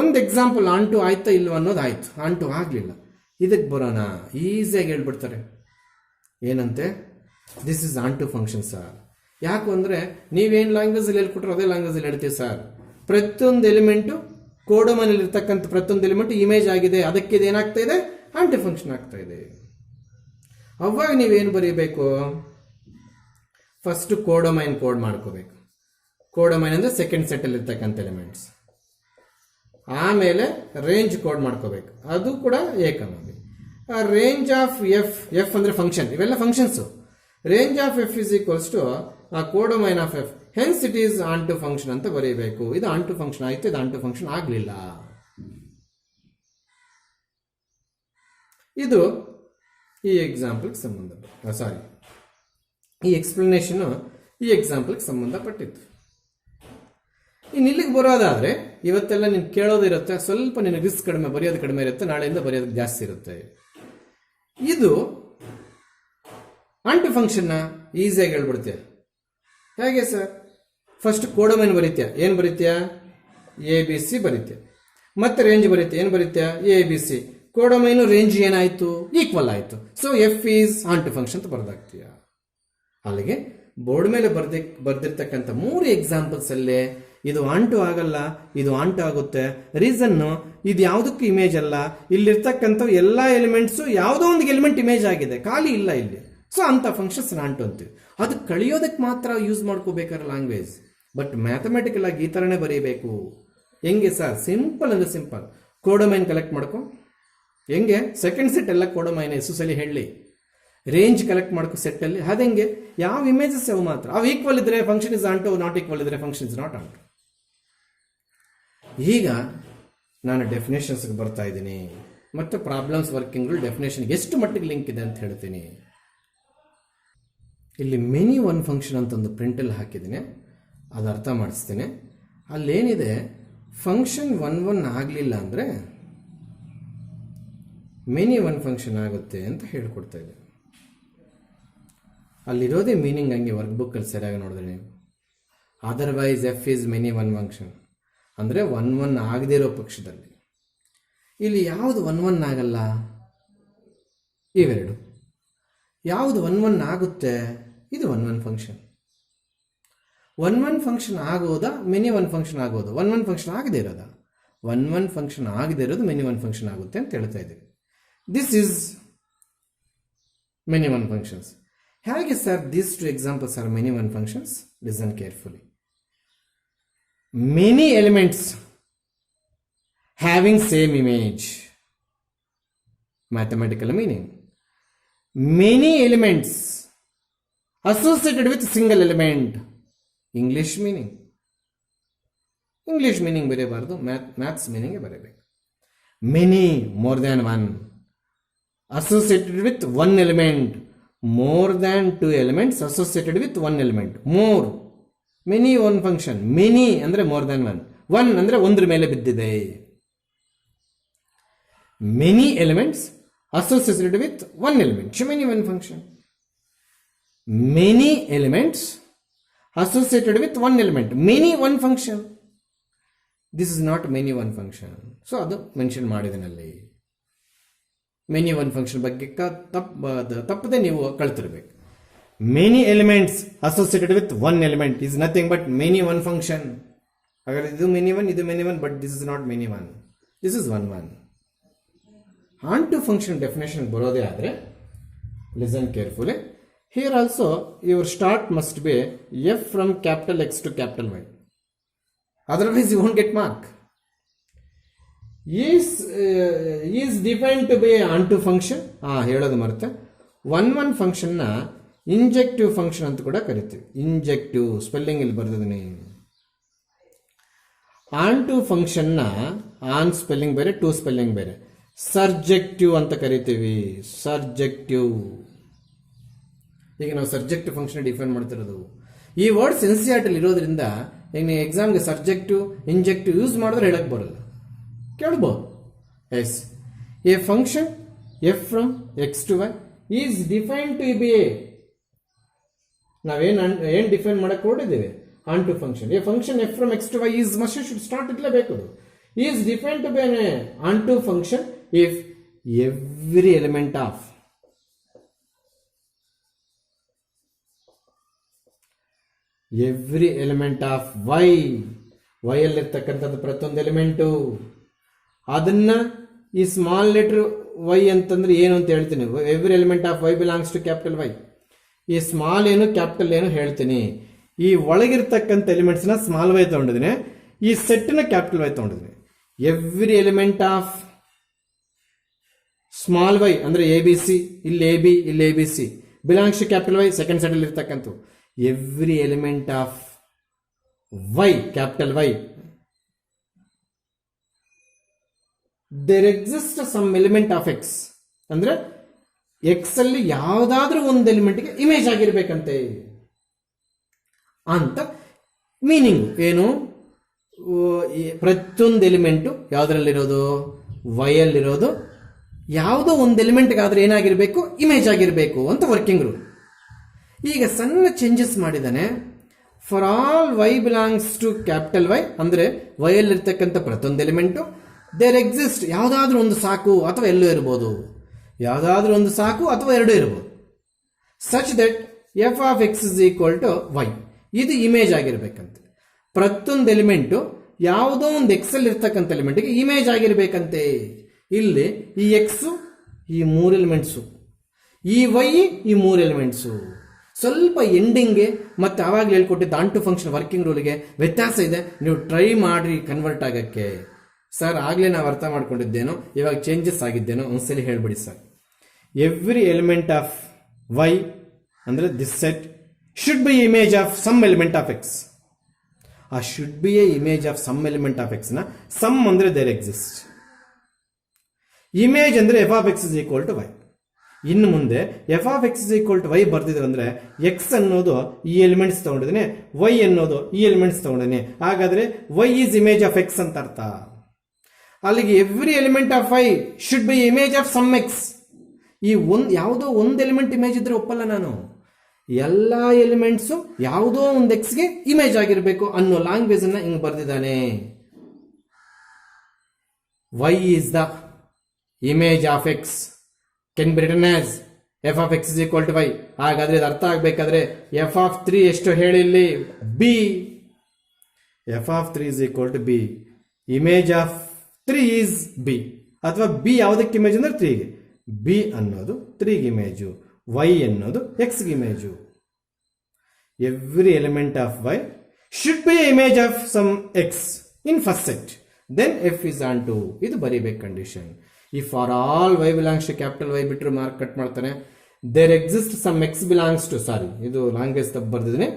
ಒಂದು ಎಕ್ಸಾಂಪಲ್ ಆನ್ ಟು ಆಯ್ತಾ ಇಲ್ವ ಅನ್ನೋದು ಆಯ್ತು. ಆನ್ ಟು ಆಗಲಿಲ್ಲ. ಇದಕ್ಕೆ ಬರೋಣ, ಈಸಿಯಾಗಿ ಹೇಳ್ಬಿಡ್ತಾರೆ. ಏನಂತೆ? This is onto function sir. ಯಾಕೆ ಅಂದರೆ ನೀವೇನು ಲ್ಯಾಂಗ್ವೇಜಲ್ಲಿ ಹೇಳ್ಕೊಟ್ರು ಅದೇ ಲ್ಯಾಂಗ್ವೇಜಲ್ಲಿ ಹೇಳ್ತೀವಿ ಸರ್. ಪ್ರತಿಯೊಂದು ಎಲಿಮೆಂಟು ಕೋಡೊಮೈನಲ್ಲಿ ಇರ್ತಕ್ಕಂಥ ಪ್ರತಿಯೊಂದು ಎಲಿಮೆಂಟ್ ಇಮೇಜ್ ಆಗಿದೆ, ಅದಕ್ಕೆ ಇದೇನಾಗ್ತಾ ಇದೆ? ಆನ್ ಟು ಫಂಕ್ಷನ್ ಆಗ್ತಾ ಇದೆ. ಅವಾಗ ನೀವೇನು ಬರೀಬೇಕು? ಫಸ್ಟ್ ಕೋಡೊಮೈನ್ ಕೋಡ್ ಮಾಡ್ಕೋಬೇಕು. ಕೋಡೊಮೈನ್ ಅಂದರೆ ಸೆಕೆಂಡ್ ಸೆಟ್ಟಲ್ಲಿ ಇರ್ತಕ್ಕಂಥ ಎಲಿಮೆಂಟ್ಸ್. ಆಮೇಲೆ ರೇಂಜ್ ಕೋಡ್ ಮಾಡ್ಕೋಬೇಕು, ಅದು ಕೂಡ ಏಕಮಾಗಿ. ರೇಂಜ್ ಆಫ್ ಎಫ್ ಅಂದರೆ ಫಂಕ್ಷನ್, ಇವೆಲ್ಲ functions. Range of F is equals to codomain of F, hence it is onto function ಅಂತ ಬರೀಬೇಕು. ಇದು ಆನ್ ಟು ಫಂಕ್ಷನ್ ಆಯ್ತು, ಇದು ಆನ್ ಟು ಫಂಕ್ಷನ್ ಆಗಲಿಲ್ಲ. ಇದು ಈ ಎಕ್ಸಾಂಪಲ್ಗೆ ಈ ಎಕ್ಸ್ಪ್ಲನೇಷನು ಈ ಎಕ್ಸಾಂಪಲ್ಗೆ ಸಂಬಂಧಪಟ್ಟಿತ್ತು. ಇನ್ನು ಇಲ್ಲಿಗೆ ಬರೋದಾದ್ರೆ ಇವತ್ತೆಲ್ಲ ನೀನು ಕೇಳೋದಿರುತ್ತೆ, ಸ್ವಲ್ಪ ನಿನಗೆ ರಿಸ್ಕ್ ಕಡಿಮೆ, ಬರೆಯೋದು ಕಡಿಮೆ ಇರುತ್ತೆ, ನಾಳೆಯಿಂದ ಬರೆಯೋದಕ್ಕೆ ಜಾಸ್ತಿ ಇರುತ್ತೆ. ಇದು ಆನ್ ಟು ಫಂಕ್ಷನ್ನ ಈಸಿಯಾಗಿ ಹೇಳ್ಬಿಡ್ತೀಯ. ಹೇಗೆ ಸರ್? ಫಸ್ಟ್ ಕೋಡೊಮೈನ್ ಬರೀತ್ಯಾ, ಏನು ಬರೀತ್ಯಾ? ABC ಬರೀತ್ಯಾ. ಮತ್ತೆ ರೇಂಜ್ ಬರೀತ್ಯಾ, ಏನು ಬರೀತ್ಯಾ? ABC. ಕೋಡೊಮೈನು ರೇಂಜ್ ಏನಾಯ್ತು? ಈಕ್ವಲ್ ಆಯ್ತು. So f is onto function ಅಂತ ಬರ್ದಾಗ್ತೀಯ. ಅಲ್ಲಿಗೆ ಬೋರ್ಡ್ ಮೇಲೆ ಬರ್ದಿರ್ತಕ್ಕಂಥ 3 ಎಕ್ಸಾಂಪಲ್ಸ್ ಅಲ್ಲೇ ಇದು ಆನ್ ಟು ಆಗಲ್ಲ, ಇದು ಆನ್ ಟು ಆಗುತ್ತೆ. ರೀಸನ್ನು ಇದು ಯಾವುದಕ್ಕೂ ಇಮೇಜ್ ಅಲ್ಲ, ಇಲ್ಲಿರ್ತಕ್ಕಂಥ ಎಲ್ಲ ಎಲಿಮೆಂಟ್ಸು ಯಾವುದೋ ಒಂದು ಎಲಿಮೆಂಟ್ ಇಮೇಜ್ ಆಗಿದೆ, ಖಾಲಿ ಇಲ್ಲ ಇಲ್ಲಿ. ಸೊ ಅಂಥ ಫಂಕ್ಷನ್ಸ್ ಆನ್ ಟು ಅಂತೀವಿ. ಅದು ಕಳಿಯೋದಕ್ಕೆ ಮಾತ್ರ ಯೂಸ್ ಮಾಡ್ಕೋಬೇಕಾದ್ರೆ ಲ್ಯಾಂಗ್ವೇಜ್. ಬಟ್ ಮ್ಯಾಥಮೆಟಿಕಲ್ ಆಗಿ ಈ ಥರನೇ ಬರೀಬೇಕು. ಹೆಂಗೆ ಸರ್? ಸಿಂಪಲ್ ಅಂದರೆ ಸಿಂಪಲ್. ಕೋಡೊಮೈನ್ ಕಲೆಕ್ಟ್ ಮಾಡ್ಕೊ. ಹೆಂಗೆ? ಸೆಕೆಂಡ್ ಸೆಟ್ ಎಲ್ಲ ಕೋಡೊಮೈನ್ ಸಲಿ ಹೇಳಿ. ರೇಂಜ್ ಕಲೆಕ್ಟ್ ಮಾಡ್ಕೊ ಸೆಟ್ಟಲ್ಲಿ. ಅದಂಗೆ ಯಾವ ಇಮೇಜಸ್ ಯಾವ ಮಾತ್ರ ಅವು ಈಕ್ವಲ್ ಇದ್ರೆ function is onto, not equal ಇದ್ರೆ function is not onto. ಈಗ ನಾನು ಡೆಫಿನೇಷನ್ಸ್ಗೆ ಬರ್ತಾ ಇದ್ದೀನಿ ಮತ್ತು ಪ್ರಾಬ್ಲಮ್ಸ್ ವರ್ಕಿಂಗ್ಗಳು ಡೆಫಿನೇಷನ್ಗೆ ಎಷ್ಟು ಮಟ್ಟಿಗೆ ಲಿಂಕ್ ಇದೆ ಅಂತ ಹೇಳ್ತೀನಿ. ಇಲ್ಲಿ ಮೆನಿ ಒನ್ ಫಂಕ್ಷನ್ ಅಂತ ಒಂದು ಪ್ರಿಂಟಲ್ಲಿ ಹಾಕಿದ್ದೀನಿ, ಅದು ಅರ್ಥ ಮಾಡಿಸ್ತೀನಿ. ಅಲ್ಲೇನಿದೆ, ಫಂಕ್ಷನ್ 1 ಆಗಲಿಲ್ಲ ಅಂದರೆ ಮೆನಿ ಒನ್ ಫಂಕ್ಷನ್ ಆಗುತ್ತೆ ಅಂತ ಹೇಳ್ಕೊಡ್ತಾ ಇದೆ. ಅಲ್ಲಿರೋದೇ ಮೀನಿಂಗ್. ಹಂಗೆ ವರ್ಕ್ ಬುಕ್ಕಲ್ಲಿ ಸರಿಯಾಗಿ ನೋಡಿದ್ರೆ ನೀವು, otherwise F is many one function ಅಂದರೆ 1 ಆಗದೇ ಇರೋ ಪಕ್ಷದಲ್ಲಿ. ಇಲ್ಲಿ ಯಾವುದು 1 ಆಗಲ್ಲ? ಇವೆರಡು. ಯಾವುದು 1 ಆಗುತ್ತೆ? ಇದು 1 ಫಂಕ್ಷನ್. ಒನ್ ಫಂಕ್ಷನ್ ಆಗೋದಾ ಮೆನಿ ಒನ್ ಫಂಕ್ಷನ್ ಆಗೋದು? ಒನ್ ಫಂಕ್ಷನ್ ಆಗದೆ ಇರೋದಾ? ಒನ್ ಫಂಕ್ಷನ್ ಆಗದೆ ಇರೋದು ಮೆನಿ ಒನ್ ಫಂಕ್ಷನ್ ಆಗುತ್ತೆ ಅಂತ ಹೇಳ್ತಾ ಇದ್ದೀವಿ. This is many one functions. ಹೇಗೆ sir these two examples are many one functions? Listen carefully. Many elements having same image, mathematical meaning. Many elements associated with single element, English meaning. English meaning ಬರೆಯಬಾರದು, maths meaning ಬರೆಯಬೇಕು. Many, more than one. Associated with one element, more than two elements associated with one element. More, many one function. Many ಅಂದರೆ more than one. One ಅಂದರೆ ಒಂದ್ರ ಮೇಲೆ ಬಿದ್ದಿದೆ. Many elements associated with one element, many one function. Many elements associated with one element, many one function. This is not many one function. So ಅದು mention ಮಾಡಿದನಲ್ಲಿ many one function ಬಗ್ಗೆ ತಪ್ಪದೆ ನೀವು ಕಳ್ತಿರ್ಬೇಕು. Many elements associated with one element is nothing but many one function. ಹಾಗಾದ್ರೆ ಇದು many one, but this is not many one, this is one. Onto function definition ಬರೋದೇ ಆದರೆ, listen carefully, here also your start must be F from capital X to capital Y, otherwise you won't get mark. Is defined to be onto function. ಹೇಳೋದು ಮರುತ್ತೆ, one ಫಂಕ್ಷನ್ನ ಇಂಜೆಕ್ಟಿವ್ function ಅಂತ ಕೂಡ ಕರಿತೀವಿ. ಇಂಜೆಕ್ಟಿವ್ spelling ಇಲ್ಲಿ ಬರ್ದಿದ್ದೀನಿ. On to ಫಂಕ್ಷನ್ನ on spelling ಬೇರೆ, to spelling ಬೇರೆ. ಸರ್ಜೆಕ್ಟಿವ್ ಅಂತ ಕರಿತೀವಿ. ಸರ್ಜೆಕ್ಟಿವ್. ಈಗ ನಾವು ಸರ್ಜೆಕ್ಟಿವ್ ಫಂಕ್ಷನ್ ಡಿಫೈನ್ ಮಾಡ್ತಿರೋದು. ಈ ವರ್ಡ್ಸ್ NCERT ಇರೋದ್ರಿಂದ ಈಗ ನೀವು ಎಕ್ಸಾಮ್ಗೆ ಸರ್ಜೆಕ್ಟಿವ್ ಇಂಜೆಕ್ಟಿವ್ ಯೂಸ್ ಮಾಡಿದ್ರೆ ಹೇಳಕ್ ಬರಲ್ಲ. ಕೇಳ್ಬೋದು. Yes, a function F from X to Y is define to be. ನಾವೇನು ಡಿಫೈನ್ ಮಾಡಕ್ ಹೊರಟಿದ್ದೇವೆ? Onto function. A function F from X to Y is must should start ಇರಲೇಬೇಕು. Is define to be onto function if every element of y ಅಲ್ಲಿರ್ತಕ್ಕಂಥದ್ದು ಪ್ರತಿಯೊಂದು element, ಅದನ್ನ ಈ small letter y ಅಂತಂದ್ರೆ ಏನು ಅಂತ ಹೇಳ್ತೀನಿ. Every element of y belongs to capital Y. ಈ ಸ್ಮಾಲ್ ಏನು ಕ್ಯಾಪಿಟಲ್ ಏನು ಹೇಳ್ತೀನಿ. ಈ ಒಳಗಿರ್ತಕ್ಕಂಥ ಎಲಿಮೆಂಟ್ಸ್ನ ಸ್ಮಾಲ್ y ತಗೊಂಡಿದ್ದೀನಿ, ಈ ಸೆಟ್ನ ಕ್ಯಾಪಿಟಲ್ Y ತಗೊಂಡಿದ್ದೀನಿ. Every element of small y ಅಂದ್ರೆ ABC, ಇಲ್ಲಿ AB, ಇಲ್ಲಿ ABC belongs to capital Y, second set ಅಲ್ಲಿ ಇರ್ತಕ್ಕಂಥ every element of Y, capital Y, there exist some element of X ಅಂದ್ರೆ X ಅಲ್ಲಿ ಯಾವ್ದಾದ್ರೂ ಒಂದು ಎಲಿಮೆಂಟ್ಗೆ ಇಮೇಜ್ ಆಗಿರ್ಬೇಕಂತೆ ಅಂತ ಮೀನಿಂಗ್. ಏನು? ಪ್ರತಿಯೊಂದು ಎಲಿಮೆಂಟು ಯಾವ್ದ್ರಲ್ಲಿರೋದು? Y ಅಲ್ಲಿರೋದು. ಯಾವುದೋ ಒಂದು ಎಲಿಮೆಂಟ್ಗಾದ್ರೆ ಏನಾಗಿರ್ಬೇಕು? ಇಮೇಜ್ ಆಗಿರಬೇಕು ಅಂತ ವರ್ಕಿಂಗ್ ರೂಲ್. ಈಗ ಸಣ್ಣ ಚೇಂಜಸ್ ಮಾಡಿದಾನೆ. For all Y belongs to capital Y ಅಂದ್ರೆ Y ಅಲ್ಲಿರ್ತಕ್ಕಂಥ ಪ್ರತಿಯೊಂದು ಎಲಿಮೆಂಟು ದೇರ್ ಎಕ್ಸಿಸ್ಟ್, ಯಾವುದಾದ್ರೂ ಒಂದು ಸಾಕು ಅಥವಾ ಎಲ್ಲೂ ಇರ್ಬೋದು, ಯಾವುದಾದ್ರೂ ಒಂದು ಸಾಕು ಅಥವಾ ಎರಡೂ ಇರ್ಬೋದು. Such that F of X is equal to y, ಇದು ಇಮೇಜ್ ಆಗಿರ್ಬೇಕಂತೆ. ಪ್ರತಿಯೊಂದು ಎಲಿಮೆಂಟು ಯಾವುದೋ ಒಂದು ಎಕ್ಸ್ ಅಲ್ಲಿ ಇರ್ತಕ್ಕಂಥ ಎಲಿಮೆಂಟ್ಗೆ ಇಮೇಜ್ ಆಗಿರ್ಬೇಕಂತೆ. ಇಲ್ಲಿ ಈ ಎಕ್ಸ್ ಈ ಮೂರು ಎಲಿಮೆಂಟ್ಸು, ಈ ವೈ ಈ ಮೂರು ಎಲಿಮೆಂಟ್ಸು. ಸ್ವಲ್ಪ ಎಂಡಿಂಗ್ಗೆ ಮತ್ತೆ ಆವಾಗಲೇ ಹೇಳ್ಕೊಟ್ಟಿದ್ದ ಆನ್ ಟು ಫಂಕ್ಷನ್ ವರ್ಕಿಂಗ್ ರೂಲ್ಗೆ ವ್ಯತ್ಯಾಸ ಇದೆ. ನೀವು ಟ್ರೈ ಮಾಡ್ರಿ ಕನ್ವರ್ಟ್ ಆಗಕ್ಕೆ. ಸರ್ ಆಗಲೇ ನಾವು ಅರ್ಥ ಮಾಡ್ಕೊಂಡಿದ್ದೇನೋ, ಇವಾಗ ಚೇಂಜಸ್ ಆಗಿದ್ದೇನೋ ಒಂದ್ಸಲಿ ಹೇಳ್ಬಿಡಿ sir. Every element of Y ಅಂದ್ರೆ this set should be image of some element of X. ಆ should be A image of some element of X ನ ಸಮ್ ಅಂದ್ರೆ ದೇರ್ ಎಕ್ಸಿಸ್ಟ್. ಇಮೇಜ್ ಅಂದ್ರೆ F of X is equal to Y. ಇನ್ನು ಮುಂದೆ F of X is equal to Y ಬರ್ತಿದ್ರು ಅಂದ್ರೆ X ಅನ್ನೋದು ಈ ಎಲಿಮೆಂಟ್ಸ್ ತಗೊಂಡಿದ್ದೀನಿ, ವೈ ಅನ್ನೋದು ಈ ಎಲಿಮೆಂಟ್ಸ್ ತಗೊಂಡಿದ್ದೀನಿ. ಹಾಗಾದ್ರೆ y is image of X ಅಂತ ಅರ್ಥ. ಅಲ್ಲಿಗೆ every element of Y should be image of some x. ಈ ಯಾವುದೋ ಒಂದು ಎಲಿಮೆಂಟ್ ಇಮೇಜ್ ಇದ್ರೆ ಒಪ್ಪಲ್ಲ ನಾನು. ಎಲ್ಲ ಎಲಿಮೆಂಟ್ಸು ಯಾವುದೋ ಒಂದು ಎಕ್ಸ್ಗೆ ಇಮೇಜ್ ಆಗಿರಬೇಕು ಅನ್ನೋ ಲ್ಯಾಂಗ್ವೇಜ್ ಅನ್ನ ಹಿಂಗ್ ಬರ್ದಿದ್ದಾನೆ. Y is the image of x can be written as F of X is equal to Y. ಹಾಗಾದ್ರೆ ಇದು ಅರ್ಥ ಆಗ್ಬೇಕಾದ್ರೆ ಎಫ್ ಆಫ್ 3 ಎಷ್ಟು ಹೇಳಿ ಇಲ್ಲಿ? B. F of 3 is equal to B. Image of 3 is B. ಅಥವಾ ಬಿ ಯಾವುದಕ್ಕೆ image ಅಂದ್ರೆ 3ಗೆ. ಬಿ ಅನ್ನೋದು 3ಗೆ ಇಮೇಜು, ವೈ ಅನ್ನೋದು ಎಕ್ಸ್ಗೆ image. Every element of Y should be image of some X in first set, then F is onto. ಇದು ಬರೀಬೇಕು ಕಂಡೀಷನ್. ಈ for all Y belongs to capital Y ಬಿಟ್ಟರು ಮಾರ್ಕ್ ಕಟ್ ಮಾಡ್ತಾನೆ. There exist some X belongs to, ಸಾರಿ ಇದು language ತಪ್ಪು ಬರ್ದಿದ್ದೀನಿ,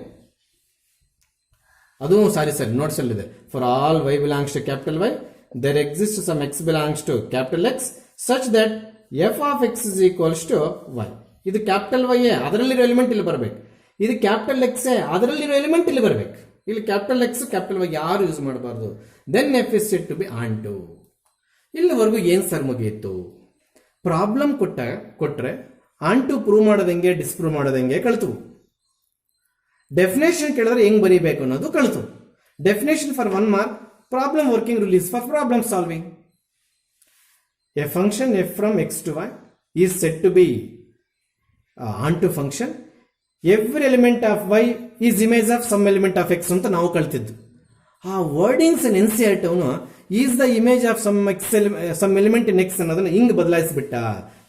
ಅದು sorry notes ಅಲ್ಲಿದೆ. For all Y belongs to capital Y there exist some X belongs to capital X such that F of X is equals to y. ಇದು capital Y ಅದರಲ್ಲಿರೋ element ಇಲ್ಲಿ ಬರಬೇಕು. ಇದು ಕ್ಯಾಪಿಟಲ್ ಎಕ್ಸ್ ಅದರಲ್ಲಿರೋ element ಇಲ್ಲಿ ಬರಬೇಕು. ಇಲ್ಲಿ ಕ್ಯಾಪಿಟಲ್ ಎಕ್ಸ್ ಕ್ಯಾಪಿಟಲ್ ವೈ ಯಾರು ಯೂಸ್ ಮಾಡಬಾರ್ದು. Then F is set to be onto. ಇಲ್ಲಿವರೆಗೂ ಏನ್ ಸರ್ ಮುಗಿಯಿತು? ಪ್ರಾಬ್ಲಮ್ ಕೊಟ್ರೆ ಆನ್ ಟು ಪ್ರೂವ್ ಮಾಡೋದಂಗೆ ಡಿಸ್ಪ್ರೂವ್ ಮಾಡೋದಂಗೆ ಕಳಿತು. ಡೆಫಿನೇಷನ್ ಕೇಳಿದ್ರೆ ಹೆಂಗ್ ಬರೀಬೇಕು ಅನ್ನೋದು ಕಳಿತು. Definition for 1 mark, problem working rule is for problem solving. A function F from X to Y is set to be onto function. Every element of Y is image of some element of X ಅಂತ ನಾವು ಕಳ್ತಿದ್ದು. ಆ wordings N C R T ಅವನು is the image of some element in X ಅನ್ನೋದನ್ನ ಹಿಂಗ್ ಬದಲಾಯಿಸಿಬಿಟ್ಟ.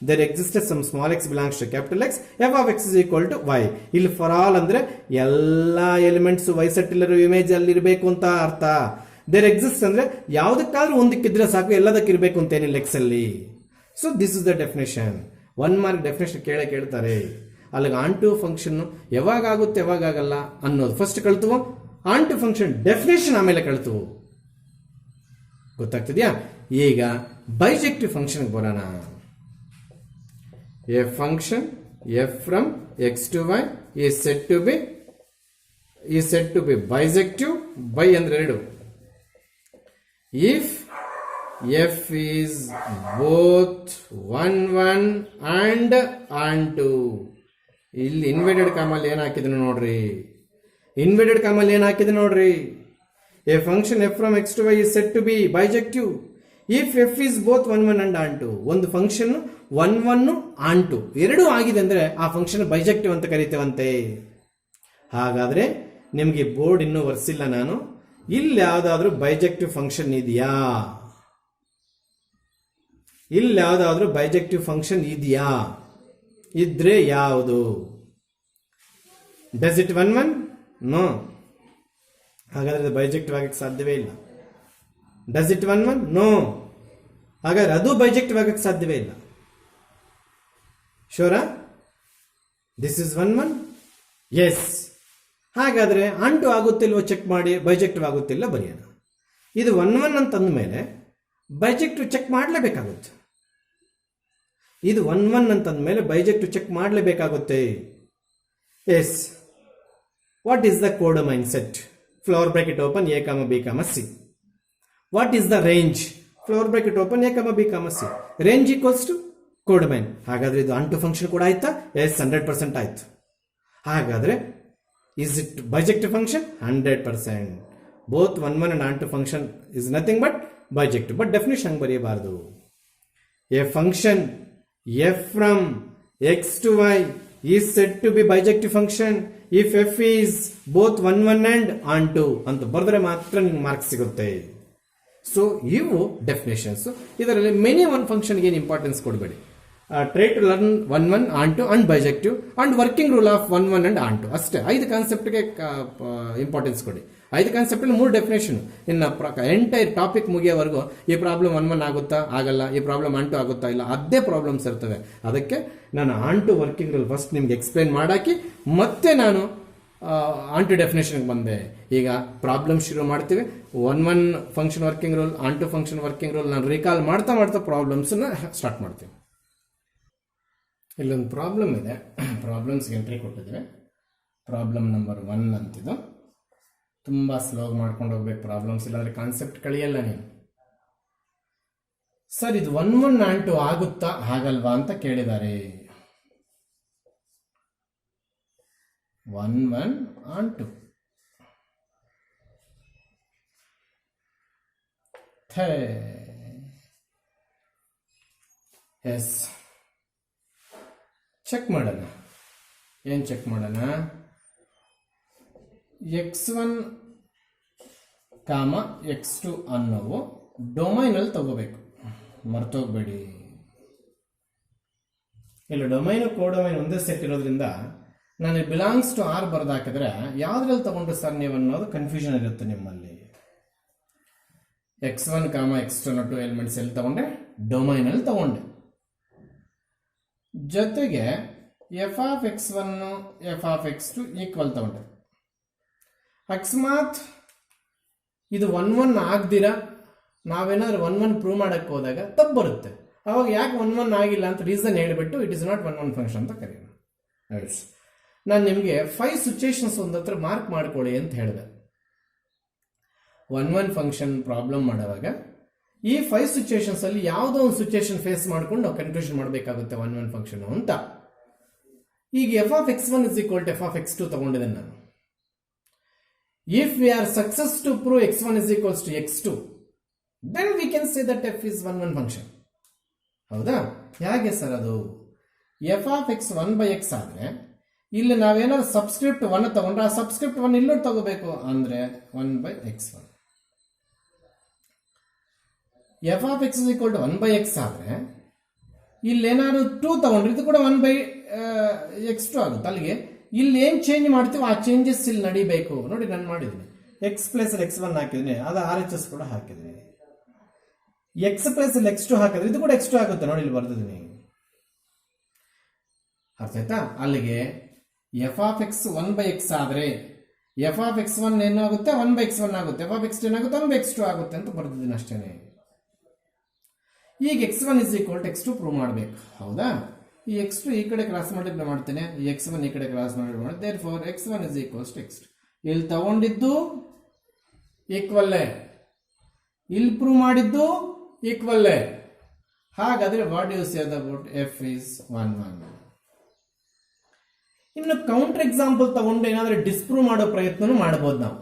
There existed some small X belongs to capital X, F of X is equal to Y. ಇಲ್ಲಿ for all ಅಂದ್ರೆ ಎಲ್ಲಾ elements Y set ಇಲ್ಲರೂ image ಅಲ್ಲಿ ಇರಬೇಕು ಅಂತ ಅರ್ಥ. ದೇರ್ ಎಕ್ಸಿಸ್ಟ್ ಅಂದ್ರೆ ಯಾವುದಕ್ಕಾದ್ರೂ ಒಂದಕ್ಕಿದ್ರೆ ಸಾಕು, ಎಲ್ಲದಕ್ಕೆ ಇರಬೇಕು ಅಂತ ಏನಿಲ್ಲ ಎಕ್ಸ್ ಅಲ್ಲಿ. So this is the definition. 1 mark definition ಕೇಳ್ತಾರೆ. ಅಲ್ಲಿಗೆ ಆನ್ ಟು ಫಂಕ್ಷನ್ ಯಾವಾಗ ಆಗುತ್ತೆ ಯಾವಾಗ ಆಗಲ್ಲ ಅನ್ನೋದು ಫಸ್ಟ್ ಕಳ್ತುವು. ಆನ್ ಟು ಫಂಕ್ಷನ್ ಡೆಫಿನೇಷನ್ ಆಮೇಲೆ ಕಳ್ತುವು. ಗೊತ್ತಾಗ್ತಿದ್ಯಾ? ಈಗ ಬೈಜೆಕ್ಟಿವ್ ಫಂಕ್ಷನ್ ಬರೋಣ. A function F from X to Y is set to be bijective. Bi ಅಂದ್ರೆ 2. If F is both 1 1 and onto. ಇಲ್ಲಿ ಇನ್ವರ್ಟೆಡ್ ಕಾಮಲ್ಲಿ ಏನು ಹಾಕಿದ್ರು ನೋಡ್ರಿ. ಇನ್ವರ್ಟೆಡ್ ಕಾಮಲ್ಲಿ ಏನು ಹಾಕಿದ್ರು ನೋಡ್ರಿ. A function F from X to Y is set to be bijective if F is both 1 1 and onto. ಒಂದು ಫಂಕ್ಷನ್ 1 1 ಆನ್ ಟು ಎರಡೂ ಆಗಿದೆ ಅಂದ್ರೆ ಆ ಫಂಕ್ಷನ್ ಬೈಜೆಕ್ಟಿವ್ ಅಂತ ಕರಿತೇವಂತೆ. ಹಾಗಾದ್ರೆ ನಿಮಗೆ ಬೋರ್ಡ್ ಇನ್ನೂ ವರ್ಸಿಲ್ಲ ನಾನು. ಇಲ್ಲಿ ಯಾವ್ದಾದ್ರೂ ಬೈಜೆಕ್ಟಿವ್ ಫಂಕ್ಷನ್ ಇದೆಯಾ? ಇಲ್ಲಿ ಯಾವ್ದಾದ್ರೂ ಬೈಜೆಕ್ಟಿವ್ ಫಂಕ್ಷನ್ ಇದೆಯಾ? ಇದ್ರೆ ಯಾವುದು? Does it 1 1? ನೋ. ಹಾಗಾದ್ರೆ ಬೈಜೆಕ್ಟಿವ್ ಆಗಕ್ಕೆ ಸಾಧ್ಯವೇ ಇಲ್ಲ. Does it 1 1? ನೋ. ಹಾಗಾದ್ರೆ ಅದು ಬೈಜೆಕ್ಟಿವ್ ಆಗಕ್ಕೆ ಸಾಧ್ಯವೇ ಇಲ್ಲ. ಶೋರಾ? This is 1 1? ಎಸ್. ಹಾಗಾದ್ರೆ ಆನ್ ಟು ಆಗುತ್ತಿಲ್ವೋ ಚೆಕ್ ಮಾಡಿ, ಬೈಜೆಕ್ಟಿವ್ ಆಗುತ್ತಿಲ್ಲ ಬರೆಯೋಣ. ಇದು 1 1 ಅಂತ ಅಂದಮೇಲೆ ಬೈಜೆಕ್ಟಿವ್ ಚೆಕ್ ಮಾಡಲೇಬೇಕಾಗುತ್ತೆ. ಇದು 1 1 ಅಂತಂದ್ಮೇಲೆ ಬೈಜೆಕ್ಟಿವ್ ಚೆಕ್ ಮಾಡಲೇಬೇಕಾಗುತ್ತೆ. Yes. What is the codomain set? Flower bracket open A comma B comma C. What is the range? Flower bracket open A comma B comma C. Range equals to codomain. ಹಾಗಾದ್ರೆ ಇದು on to function ಕೂಡ ಆಯ್ತಾ? S, 100% ಆಯ್ತು. ಹಾಗಾದ್ರೆ is it bijective function? 100%. Both 1 1 and on to function is nothing but bijective. But definition ಬರೆಯಬಾರದು. A function f from x to y is said to be bijective function if f is both 1 1 and on to ಅಂತ ಬರೆದ್ರೆ ಮಾತ್ರ ನಿಮ್ಗೆ marks ಸಿಗುತ್ತೆ. So ಇವು definitions. ಇದರಲ್ಲಿ many one ಫಂಕ್ಷನ್ಗೆ ಏನು importance ಕೊಡಬೇಡಿ. Try to learn 1 1 onto and bijective and working rule of 1 1 and onto ಅಷ್ಟೇ. 5 ಕಾನ್ಸೆಪ್ಟ್ಗೆ ಇಂಪಾರ್ಟೆನ್ಸ್ ಕೊಡಿ. 5 ಕಾನ್ಸೆಪ್ಟ್ 3 ಡೆಫಿನೇಷನ್. ಇನ್ನು ಎಂಟೈರ್ ಟಾಪಿಕ್ ಮುಗಿಯೋವರೆಗೂ ಈ ಪ್ರಾಬ್ಲಮ್ 1 1 ಆಗುತ್ತಾ ಆಗಲ್ಲ, ಈ ಪ್ರಾಬ್ಲಮ್ ಆನ್ ಟು ಆಗುತ್ತಾ ಇಲ್ಲ, ಅದೇ ಪ್ರಾಬ್ಲಮ್ಸ್ ಇರ್ತವೆ. ಅದಕ್ಕೆ ನಾನು onto working rule first ನಿಮ್ಗೆ ಎಕ್ಸ್ಪ್ಲೈನ್ ಮಾಡಾಕಿ ಮತ್ತೆ ನಾನು ಆನ್ ಟು ಡೆಫಿನೇಷನ್ಗೆ ಬಂದೆ. ಈಗ ಪ್ರಾಬ್ಲಮ್ ಶುರು ಮಾಡ್ತೀವಿ. 1 1 function working rule, onto function working rule ನಾನು ರೀಕಾಲ್ ಮಾಡ್ತಾ ಮಾಡ್ತಾ ಪ್ರಾಬ್ಲಮ್ಸನ್ನ ಸ್ಟಾರ್ಟ್ ಮಾಡ್ತೀವಿ. ಇಲ್ಲೊಂದು ಪ್ರಾಬ್ಲಮ್ ಇದೆ. ಪ್ರಾಬ್ಲಮ್ಸ್ಗೆ ಎಂಟ್ರಿ ಕೊಟ್ಟಿದ್ರೆ ಪ್ರಾಬ್ಲಮ್ ನಂಬರ್ 1 ಅಂತಿದ್ದು. ತುಂಬ ಸ್ಲೋ ಮಾಡ್ಕೊಂಡು ಹೋಗ್ಬೇಕು ಪ್ರಾಬ್ಲಮ್ಸ್, ಇಲ್ಲಾಂದ್ರೆ ಕಾನ್ಸೆಪ್ಟ್ ಕಳಿಯಲ್ಲ ನೀವು. ಸರ್ ಇದು 1 1 ಆನ್ ಟು ಆಗುತ್ತಾ ಆಗಲ್ವಾ ಅಂತ ಕೇಳಿದ್ದಾರೆ. 1 1 ಆನ್ ಟು ಎಸ್. ಚೆಕ್ ಮಾಡೋಣ. ಏನು ಚೆಕ್ ಮಾಡೋಣ? x1 ಕಾಮ x2 ಅನ್ನೋವು ಡೊಮೈನಲ್ಲಿ ತಗೋಬೇಕು, ಮರ್ತೋಗ್ಬೇಡಿ. ಇಲ್ಲ, ಡೊಮೈನು ಕೋಡೊಮೈನ್ ಒಂದೇ ಸೆಟ್ ಇರೋದ್ರಿಂದ ನಾನು ಬಿಲಾಂಗ್ಸ್ ಟು ಆರ್ ಬರೆದು ಹಾಕಿದ್ರೆ ಯಾವ್ದ್ರಲ್ಲಿ ತಗೊಂಡ್ರೆ ಸರ್ ನೀವು ಅನ್ನೋದು ಕನ್ಫ್ಯೂಷನ್ ಇರುತ್ತೆ ನಿಮ್ಮಲ್ಲಿ. x1 ಕಾಮ x2 ಅನ್ನೋ 2 ಎಲಿಮೆಂಟ್ಸ್ ಎಲ್ಲಿ ತಗೊಂಡೆ? ಡೊಮೈನಲ್ಲಿ ತಗೊಂಡೆ. ಜೊತೆಗೆ F of x1 F of x2 equal ತಗೊಂಡೆ. ಅಕಸ್ಮಾತ್ ಇದು 1 ಆಗದಿರ ನಾವೇನಾದ್ರೂ 1 ಪ್ರೂವ್ ಮಾಡಕ್ಕೆ ಹೋದಾಗ ತಪ್ಪು ಬರುತ್ತೆ. ಅವಾಗ ಯಾಕೆ 1 ಆಗಿಲ್ಲ ಅಂತ ರೀಸನ್ ಹೇಳಿಬಿಟ್ಟು ಇಟ್ ಇಸ್ ನಾಟ್ 1 ಫಂಕ್ಷನ್ ಅಂತ ಕರೆಯೋಣ. ನಾನು ನಿಮಗೆ 5 ಸಿಚುಯೇಷನ್ಸ್ ಒಂದು ಹತ್ರ ಮಾರ್ಕ್ ಮಾಡ್ಕೊಳ್ಳಿ ಅಂತ ಹೇಳಿದೆ. 1 ಫಂಕ್ಷನ್ ಪ್ರಾಬ್ಲಮ್ ಮಾಡುವಾಗ ಈ 5 ಸಿಚುಯೇಷನ್ಸ್ ಅಲ್ಲಿ ಯಾವುದೋ ಒಂದು ಸಿಚುಯೇಷನ್ ಫೇಸ್ ಮಾಡ್ಕೊಂಡು ನಾವು ಕನ್ಕ್ಲೂಷನ್ ಮಾಡಬೇಕಾಗುತ್ತೆ 1 ಫಂಕ್ಷನ್ ಅಂತ. ಈಗ f of x1 is equal to F of x2 ತಗೊಂಡಿದ್ದೇನೆ ನಾನು. If we are success to prove x1 is equals to x2, then we can say that f is 1 function. ಹೌದಾ? ಹೇಗೆ sir ಅದು? F of x 1/x ಆದ್ರೆ ಇಲ್ಲಿ ನಾವೇನಾದ್ರು subscript 1 ತಗೊಂಡ್ರೆ ಆ ಸಬ್ಸ್ಕ್ರಿಪ್ಟ್ 1 ಇಲ್ಲೂ ತಗೋಬೇಕು, ಅಂದ್ರೆ 1/x1. F of x is equal to 1/x ಆದ್ರೆ ಇಲ್ಲಿ ಏನಾದ್ರು 2 ತಗೊಂಡ್ರೆ ಇದು ಕೂಡ 1/x2 ಆಗುತ್ತೆ. ಅಲ್ಲಿಗೆ ಇಲ್ಲಿ ಏನ್ ಚೇಂಜ್ ಮಾಡ್ತೀವೋ ಆ ಚೇಂಜಸ್ ಇಲ್ಲಿ ನಡಿಬೇಕು. ನೋಡಿ, ನಾನು ಮಾಡಿದ್ದೀನಿ x ಪ್ಲಸ್ x1 ಹಾಕಿದ್ದೀನಿ, ಅದು RHS ಕೂಡ ಹಾಕಿದ್ದೀನಿ. x ಪ್ಲಸ್ x2 ಹಾಕಿದ್ರೆ ಇದು ಕೂಡ x2 ಆಗುತ್ತೆ. ನೋಡಿ, ಇಲ್ಲಿ ಬರ್ದಿದ್ದೀನಿ. ಅರ್ಥ ಆಯ್ತಾ? ಅಲ್ಲಿಗೆ ಎಫ್ ಆಫ್ x 1/x ಆದ್ರೆ ಎಫ್ ಆಫ್ x1 ಏನಾಗುತ್ತೆ? 1/x1 ಆಗುತ್ತೆ. ಎಫ್ ಆಫ್ x2 ಏನಾಗುತ್ತೆ? 1/x2 ಆಗುತ್ತೆ ಅಂತ ಬರ್ದಿದ್ದೀನಿ ಅಷ್ಟೇನೆ. ಈಗ x1 is equal to x2 prove ಮಾಡಬೇಕು. ಹೌದಾ? ಈ x2 ಈ ಕಡೆ ಕ್ರಾಸ್ ಮಲ್ಟಿಪ್ಲೈ ಮಾಡ್ತೇನೆ, ಈ x1 ಈ ಕಡೆ ಕ್ರಾಸ್ ಮಲ್ಟಿಪ್ಲೈ ಮಾಡಿ, therefore x1 is equals to x2. ಇಲ್ಲಿ ತಗೊಂಡಿದ್ದು ಈಕ್ವಲ್ಲೇ, ಇಲ್ಲಿ ಪ್ರೂವ್ ಮಾಡಿದ್ದು ಈಕ್ವಲ್ಲೇ. ಹಾಗಾದ್ರೆ what you say about f is 1. ಇನ್ನು ಕೌಂಟರ್ ಎಕ್ಸಾಂಪಲ್ ತಗೊಂಡು ಏನಾದ್ರೂ ಡಿಸ್ಪ್ರೂವ್ ಮಾಡೋ ಪ್ರಯತ್ನ ಮಾಡಬಹುದು ನಾವು.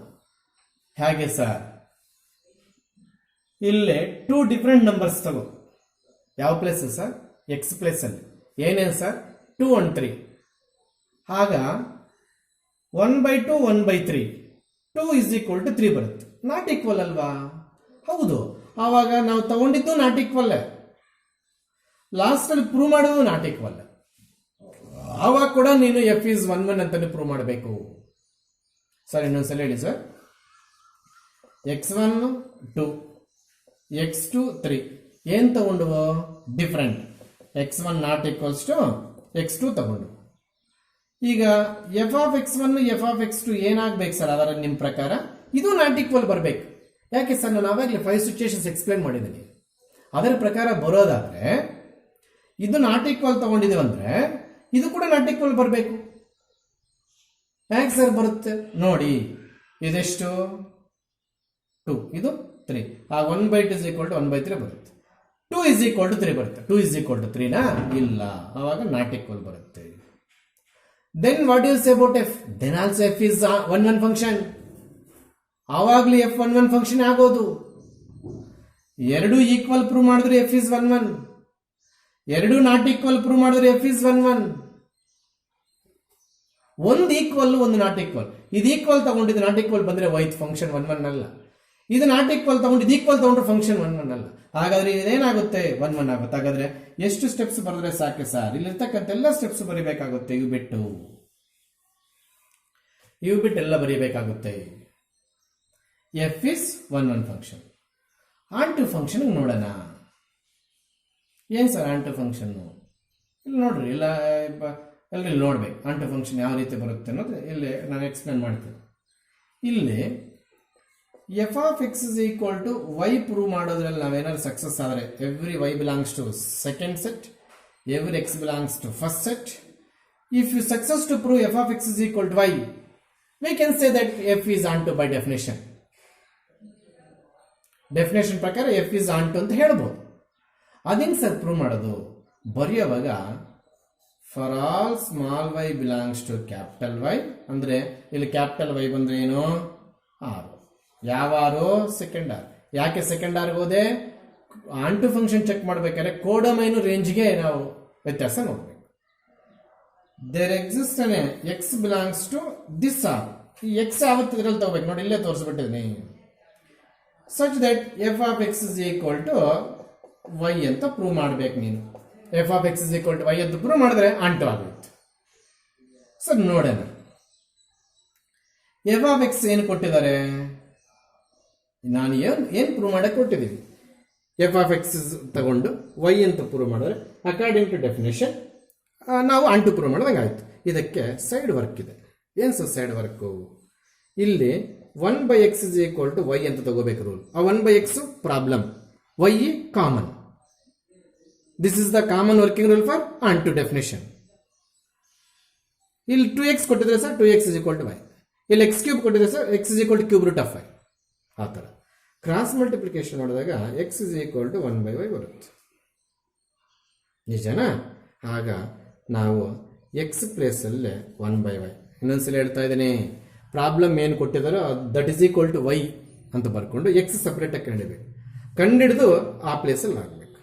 ಹೇಗೆ ಸರ್? ಇಲ್ಲೇ 2 ಡಿಫರೆಂಟ್ ನಂಬರ್ಸ್ ತಗೋ. ಯಾವ ಪ್ಲೇಸ್ ಸರ್? ಎಕ್ಸ್ ಪ್ಲೇಸ್ ಅಲ್ಲಿ. ಏನೇನು ಸರ್? 2 and 3. ಆಗ 1/2 1/3 2 ಇಸ್ ಈಕ್ವಲ್ ಟು 3 ಬರುತ್ತೆ. ನಾಟ್ ಈಕ್ವಲ್ ಅಲ್ವಾ? ಹೌದು. ಆವಾಗ ನಾವು ತಗೊಂಡಿದ್ದು ನಾಟ್ ಈಕ್ವಲ್, ಲಾಸ್ಟ್ ಅಲ್ಲಿ ಪ್ರೂವ್ ಮಾಡೋದು ನಾಟ್ ಈಕ್ವಲ್. ಆವಾಗ ಕೂಡ ನೀನು ಎಫ್ ಇಸ್ 1 ಅಂತಾನೆ ಪ್ರೂವ್ ಮಾಡಬೇಕು. ಸರ್, ಇನ್ನೊಂದ್ಸಲ ಹೇಳಿ ಸರ್. x1 2, x2 3 ಏನ್ ತಗೊಂಡು? Different. x1 not equals to x2 ತಗೊಂಡು. ಈಗ f of x1 F of x2 ಏನಾಗ್ಬೇಕು ಸರ್? ಅದರ ನಿಮ್ಮ ಪ್ರಕಾರ ಇದು ನಾಟ್ ಈಕ್ವಲ್ ಬರಬೇಕು. ಯಾಕೆ ಸರ್? ನಾನು ಆವಾಗಲೇ 5 ಸಿಚುಯೇಷನ್ಸ್ ಎಕ್ಸ್ಪ್ಲೇನ್ ಮಾಡಿದ್ದೀನಿ. ಅದರ ಪ್ರಕಾರ ಬರೋದಾದ್ರೆ ಇದು ನಾಟ್ ಈಕ್ವಲ್ ತಗೊಂಡಿದ್ದೀವಂದ್ರೆ ಇದು ಕೂಡ ನಾಟ್ ಈಕ್ವಲ್ ಬರಬೇಕು. ಯಾಕೆ ಸರ್ ಬರುತ್ತೆ? ನೋಡಿ, ಇದೆಷ್ಟು? 2, ಇದು 3. ಆ 1/2 ಇಸ್ ಈಕ್ವಲ್ ಟು 1/3 ಬರುತ್ತೆ. 2 ಇಸ್ ಈಕ್ವಲ್ ಟು 3 ಬರುತ್ತೆ. 2 ಇಸ್ ಈಕ್ವಲ್ ಟು 3 ನಾ? ಇಲ್ಲ, ಆವಾಗ ನಾಟ್ ಈಕ್ವಲ್ ಬರುತ್ತೆ. Then what you say about F? Then also F is 1 function. ಆವಾಗ್ಲೂ ಎಫ್ 1 ಫಂಕ್ಷನ್ ಆಗೋದು. 2 ಈಕ್ವಲ್ ಪ್ರೂವ್ ಮಾಡಿದ್ರೆ F is 1. 2 not equal prove ಮಾಡಿದ್ರೆ ಎಫ್ ಇಸ್ 1. ಒಂದು ಈಕ್ವಲ್, ಒಂದು ನಾಟ್ ಈಕ್ವಲ್. ಇದು ಈಕ್ವಲ್ ತಗೊಂಡಿದ್ದು ನಾಟ್ ಈಕ್ವಲ್ ಬಂದ್ರೆ ವೈತ್ ಫಂಕ್ಷನ್ 1 ಅಲ್ಲ. ಇದು ನಾಟ್ ಈಕ್ವಲ್ ತಗೊಂಡಿದ್ದು ಈಕ್ವಲ್ ತಗೊಂಡ್ರೆ ಫಂಕ್ಷನ್ 1 ಅಲ್ಲ. ಹಾಗಾದ್ರೆ ಇದೇನಾಗುತ್ತೆ? 1 ಆಗುತ್ತೆ. ಹಾಗಾದ್ರೆ ಎಷ್ಟು ಸ್ಟೆಪ್ಸ್ ಬರೆದ್ರೆ ಸಾಕು ಸರ್? ಇಲ್ಲಿರ್ತಕ್ಕಂಥ ಎಲ್ಲ ಸ್ಟೆಪ್ಸ್ ಬರೀಬೇಕಾಗುತ್ತೆ. ಇವು ಬಿಟ್ಟು ಎಲ್ಲ ಬರೀಬೇಕಾಗುತ್ತೆ. F is 1 function. Onto function ನೋಡೋಣ. ಏನ್ ಸರ್ ಆನ್ ಟು ಫಂಕ್ಷನ್? ಇಲ್ಲಿ ನೋಡ್ರಿ, ಇಲ್ಲ ಎಲ್ಲರೂ ನೋಡ್ಬೇಕು ಆನ್ ಟು ಫಂಕ್ಷನ್ ಯಾವ ರೀತಿ ಬರುತ್ತೆ ಅನ್ನೋದು ಇಲ್ಲಿ ನಾನು ಎಕ್ಸ್ಪ್ಲೇನ್ ಮಾಡ್ತೀನಿ. ಇಲ್ಲಿ f of X is equal to y prove ಮಾಡೋದ್ರಲ್ಲಿ ನಾವೇನಾದ್ರು ಸಕ್ಸಸ್ ಆದರೆ every y belongs to second set, every x belongs to first set. If you success to prove f of X is equal to y, we can say that f is onto by definition. Definition ಪ್ರಕಾರ f is onto ಅಂತ ಹೇಳ್ಬೋದು. ಅದೇನು sir prove ಮಾಡೋದು? ಬರೆಯುವಾಗ for all small y belongs to capital Y, ಅಂದ್ರೆ ಇಲ್ಲಿ capital Y ಬಂದ್ರೆ ಏನು? 6. ಯಾವ 6? Second R. ಯಾಕೆ ಸೆಕೆಂಡ್ ಆರ್ಗೆ ಹೋದೆ? ಆನ್ ಟು ಫಂಕ್ಷನ್ ಚೆಕ್ ಮಾಡ್ಬೇಕಾದ್ರೆ ಕೋಡೊಮೈನ್ ರೇಂಜ್ಗೆ ನಾವು ವ್ಯತ್ಯಾಸ ನೋಡ್ಬೇಕು. There exist an X belongs to this R. ಈ ಎಕ್ಸ್ ಯಾವತ್ತು ಇದರಲ್ಲಿ ತಗೋಬೇಕು ನೋಡಿ, ಇಲ್ಲೇ ತೋರಿಸ್ಬಿಟ್ಟಿದ್ದೀನಿ. Such that F of X is equal to Y ಅಂತ ಪ್ರೂವ್ ಮಾಡ್ಬೇಕು ನೀನು. F of X is equal to Y ಅಂತ ಪ್ರೂವ್ ಮಾಡಿದ್ರೆ ಆಂಟು ಆಗುತ್ತೆ. ಸರ್ ನೋಡೋಣ, ಎಫ್ ಆಫ್ ಎಕ್ಸ್ ಏನು ಕೊಟ್ಟಿದ್ದಾರೆ, ನಾನು ಏನು ಪ್ರೂವ್ ಮಾಡಕ್ಕೆ ಕೊಟ್ಟಿದ್ದೀವಿ. ಎಫ್ ಆಫ್ ಎಕ್ಸ್ ತಗೊಂಡು ವೈ ಅಂತ ಪ್ರೂವ್ ಮಾಡಿದ್ರೆ ಅಕಾರ್ಡಿಂಗ್ ಟು ಡೆಫಿನೇಷನ್ ನಾವು ಆಂಟು ಪ್ರೂವ್ ಮಾಡಿದಂಗೆ ಆಯ್ತು. ಇದಕ್ಕೆ ಸೈಡ್ ವರ್ಕ್ ಇದೆ. ಏನು ಸರ್ ಸೈಡ್ ವರ್ಕು? ಇಲ್ಲಿ 1/x is equal to Y ಅಂತ ತಗೋಬೇಕು ರೂಲ್. ಆ 1/x problem, y common. This is the common working rule for onto definition. ಇಲ್ಲಿ 2x ಕೊಟ್ಟಿದ್ರೆ sir 2x is equal to Y. ಇಲ್ಲಿ x cube ಕೊಟ್ಟಿದ್ರೆ sir x is equal to cube root of y. ಆ ಥರ cross multiplication ಮಾಡಿದಾಗ x is equal to 1/y ಬರುತ್ತೆ. ನಿಜನಾ? ಆಗ ನಾವು ಎಕ್ಸ್ ಪ್ಲೇಸಲ್ಲೇ 1/y. ಇನ್ನೊಂದ್ಸಲ ಹೇಳ್ತಾ ಇದ್ದೀನಿ, ಪ್ರಾಬ್ಲಮ್ ಏನು ಕೊಟ್ಟಿದ್ದಾರೋ that is equal to Y ಅಂತ ಬರ್ಕೊಂಡು ಎಕ್ಸ್ ಸಪ್ರೇಟಾಗಿ ಕಂಡಿಡಬೇಕು. ಕಂಡಿಡಿದು ಆ ಪ್ಲೇಸಲ್ಲಿ ಹಾಕಬೇಕು.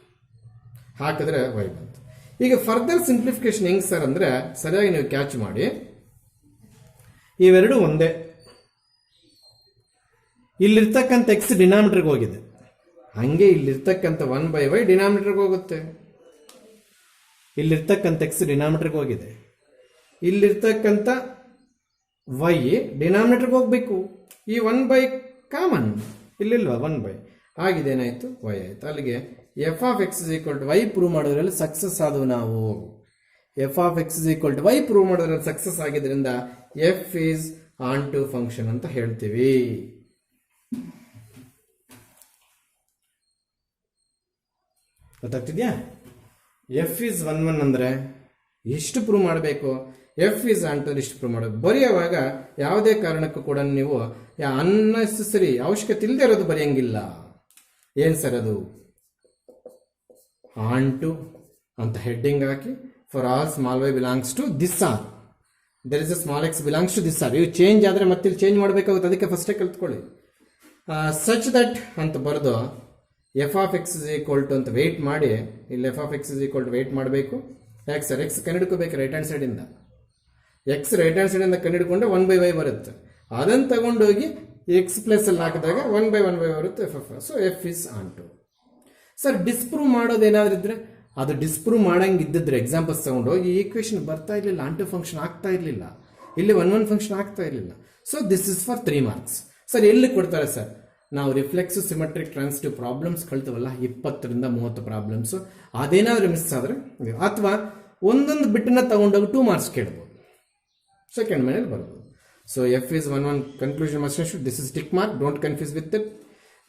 ಹಾಕಿದ್ರೆ ವೈ ಬಂತು. ಈಗ ಫರ್ದರ್ ಸಿಂಪ್ಲಿಫಿಕೇಶನ್ ಹೆಂಗೆ ಸರ್ ಅಂದರೆ, ಸರಿಯಾಗಿ ನೀವು ಕ್ಯಾಚ್ ಮಾಡಿ, ಇವೆರಡು ಒಂದೇ. ಇಲ್ಲಿರ್ತಕ್ಕಂಥ ಎಕ್ಸ್ ಡಿನಾಮಿನೇಟರ್ಗೆ ಹೋಗಿದೆ, ಹಂಗೆ ಇಲ್ಲಿರ್ತಕ್ಕಂಥ 1/y ಡಿನಾಮಿನೇಟರ್ಗೆ ಹೋಗುತ್ತೆ. ಇಲ್ಲಿರ್ತಕ್ಕಂಥ ಎಕ್ಸ್ ಡಿನಾಮಿನೇಟರ್ಗೆ ಹೋಗಿದೆ, ಇಲ್ಲಿರ್ತಕ್ಕಂಥ ವೈ ಡಿನಾಮಿನೇಟರ್ಗೆ ಹೋಗ್ಬೇಕು. ಈ 1/, ಕಾಮನ್ ಇಲ್ಲಿಲ್ವಾ 1/, ಆಗಿದೇನಾಯ್ತು ವೈ ಆಯ್ತು. ಅಲ್ಲಿಗೆ f of X is equal to y prove ಮಾಡೋದ್ರಲ್ಲಿ ಸಕ್ಸಸ್ ಆದವು ನಾವು. F of X is equal to y prove ಮಾಡೋದ್ರಲ್ಲಿ ಸಕ್ಸಸ್ ಆಗಿದ್ರಿಂದ f is onto function ಅಂತ ಹೇಳ್ತೀವಿ. ಗೊತ್ತಾಗ್ತಿದ್ಯಾ? ಎಫ್ ಈಸ್ 1 ಅಂದರೆ ಎಷ್ಟು ಪ್ರೂವ್ ಮಾಡಬೇಕು, ಎಫ್ ಈಸ್ ಆನ್ ಟು ಇಷ್ಟು ಪ್ರೂವ್ ಮಾಡಬೇಕು. ಬರೆಯುವಾಗ ಯಾವುದೇ ಕಾರಣಕ್ಕೂ ಕೂಡ ನೀವು ಅನ್ನೆಸೆಸರಿ ಅವಶ್ಯಕತೆ ಇಲ್ಲದೆ ಇರೋದು ಬರೆಯಂಗಿಲ್ಲ. ಏನು ಸರ್ ಅದು? ಆನ್ ಟು ಅಂತ ಹೆಡ್ಡಿಂಗ್ ಹಾಕಿ, for all small y belongs to this R, there is a small X belongs to this R. ಇವು ಚೇಂಜ್ ಆದರೆ ಮತ್ತೆ ಇಲ್ಲಿ ಚೇಂಜ್ ಮಾಡಬೇಕಾಗುತ್ತೆ, ಅದಕ್ಕೆ ಫಸ್ಟೇ ಕಲ್ತ್ಕೊಳ್ಳಿ. ಸಚ್ ದಟ್ ಅಂತ ಬರೆದು f of X is equal to ಅಂತ ವೆಯ್ಟ್ ಮಾಡಿ, ಇಲ್ಲಿ f of X is equal to wait ಮಾಡಬೇಕು. ಯಾಕೆ ಸರ್? ಎಕ್ಸ್ ಕಂಡಿಡ್ಕೋಬೇಕು ರೈಟ್ ಹ್ಯಾಂಡ್ ಸೈಡಿಂದ. ಎಕ್ಸ್ ರೈಟ್ ಹ್ಯಾಂಡ್ ಸೈಡಿಂದ ಕಂಡಿಡ್ಕೊಂಡ್ರೆ 1/y ಬರುತ್ತೆ. ಅದನ್ನು ತಗೊಂಡೋಗಿ ಎಕ್ಸ್ ಪ್ಲೇಸಲ್ಲಿ ಹಾಕಿದಾಗ 1/1 ಬರುತ್ತೆ f f. So f is onto. Sir disprove ಮಾಡೋದೇನಾದ್ರೂ ಇದ್ರೆ, ಅದು ಡಿಸ್ಪ್ರೂವ್ ಮಾಡಂಗೆ ಇದ್ದಿದ್ರೆ ಎಕ್ಸಾಂಪಲ್ಸ್ ತಗೊಂಡು ಈ ಈಕ್ವೇಷನ್ ಬರ್ತಾ ಇರಲಿಲ್ಲ, ಆನ್ ಟು ಫಂಕ್ಷನ್ ಆಗ್ತಾ ಇರಲಿಲ್ಲ, ಇಲ್ಲಿ 1/1 ಫಂಕ್ಷನ್ ಆಗ್ತಾ ಇರಲಿಲ್ಲ. So this is for 3 marks. Sir ಎಲ್ಲಿ ಕೊಡ್ತಾರೆ ಸರ್? ನಾವು ರಿಫ್ಲೆಕ್ಸ್ ಸಿಮೆಟ್ರಿಕ್ ಟ್ರಾನ್ಸಿಟಿವ್ ಪ್ರಾಬ್ಲಮ್ಸ್ ಕಳ್ತೀವಲ್ಲ, 20 ರಿಂದ 30 ಪ್ರಾಬ್ಲಮ್ಸು, ಅದೇನಾದರೂ ಮಿಸ್ ಆದರೆ, ಅಥವಾ ಒಂದೊಂದು ಬಿಟ್ಟನ್ನ ತಗೊಂಡೋಗಿ 2 ಮಾರ್ಕ್ಸ್ ಕೇಳ್ಬೋದು, ಸೆಕೆಂಡ್ ಮನೇಲಿ ಬರ್ಬೋದು. So f is 1/1 conclusion must, this is tick mark, don't confuse with it.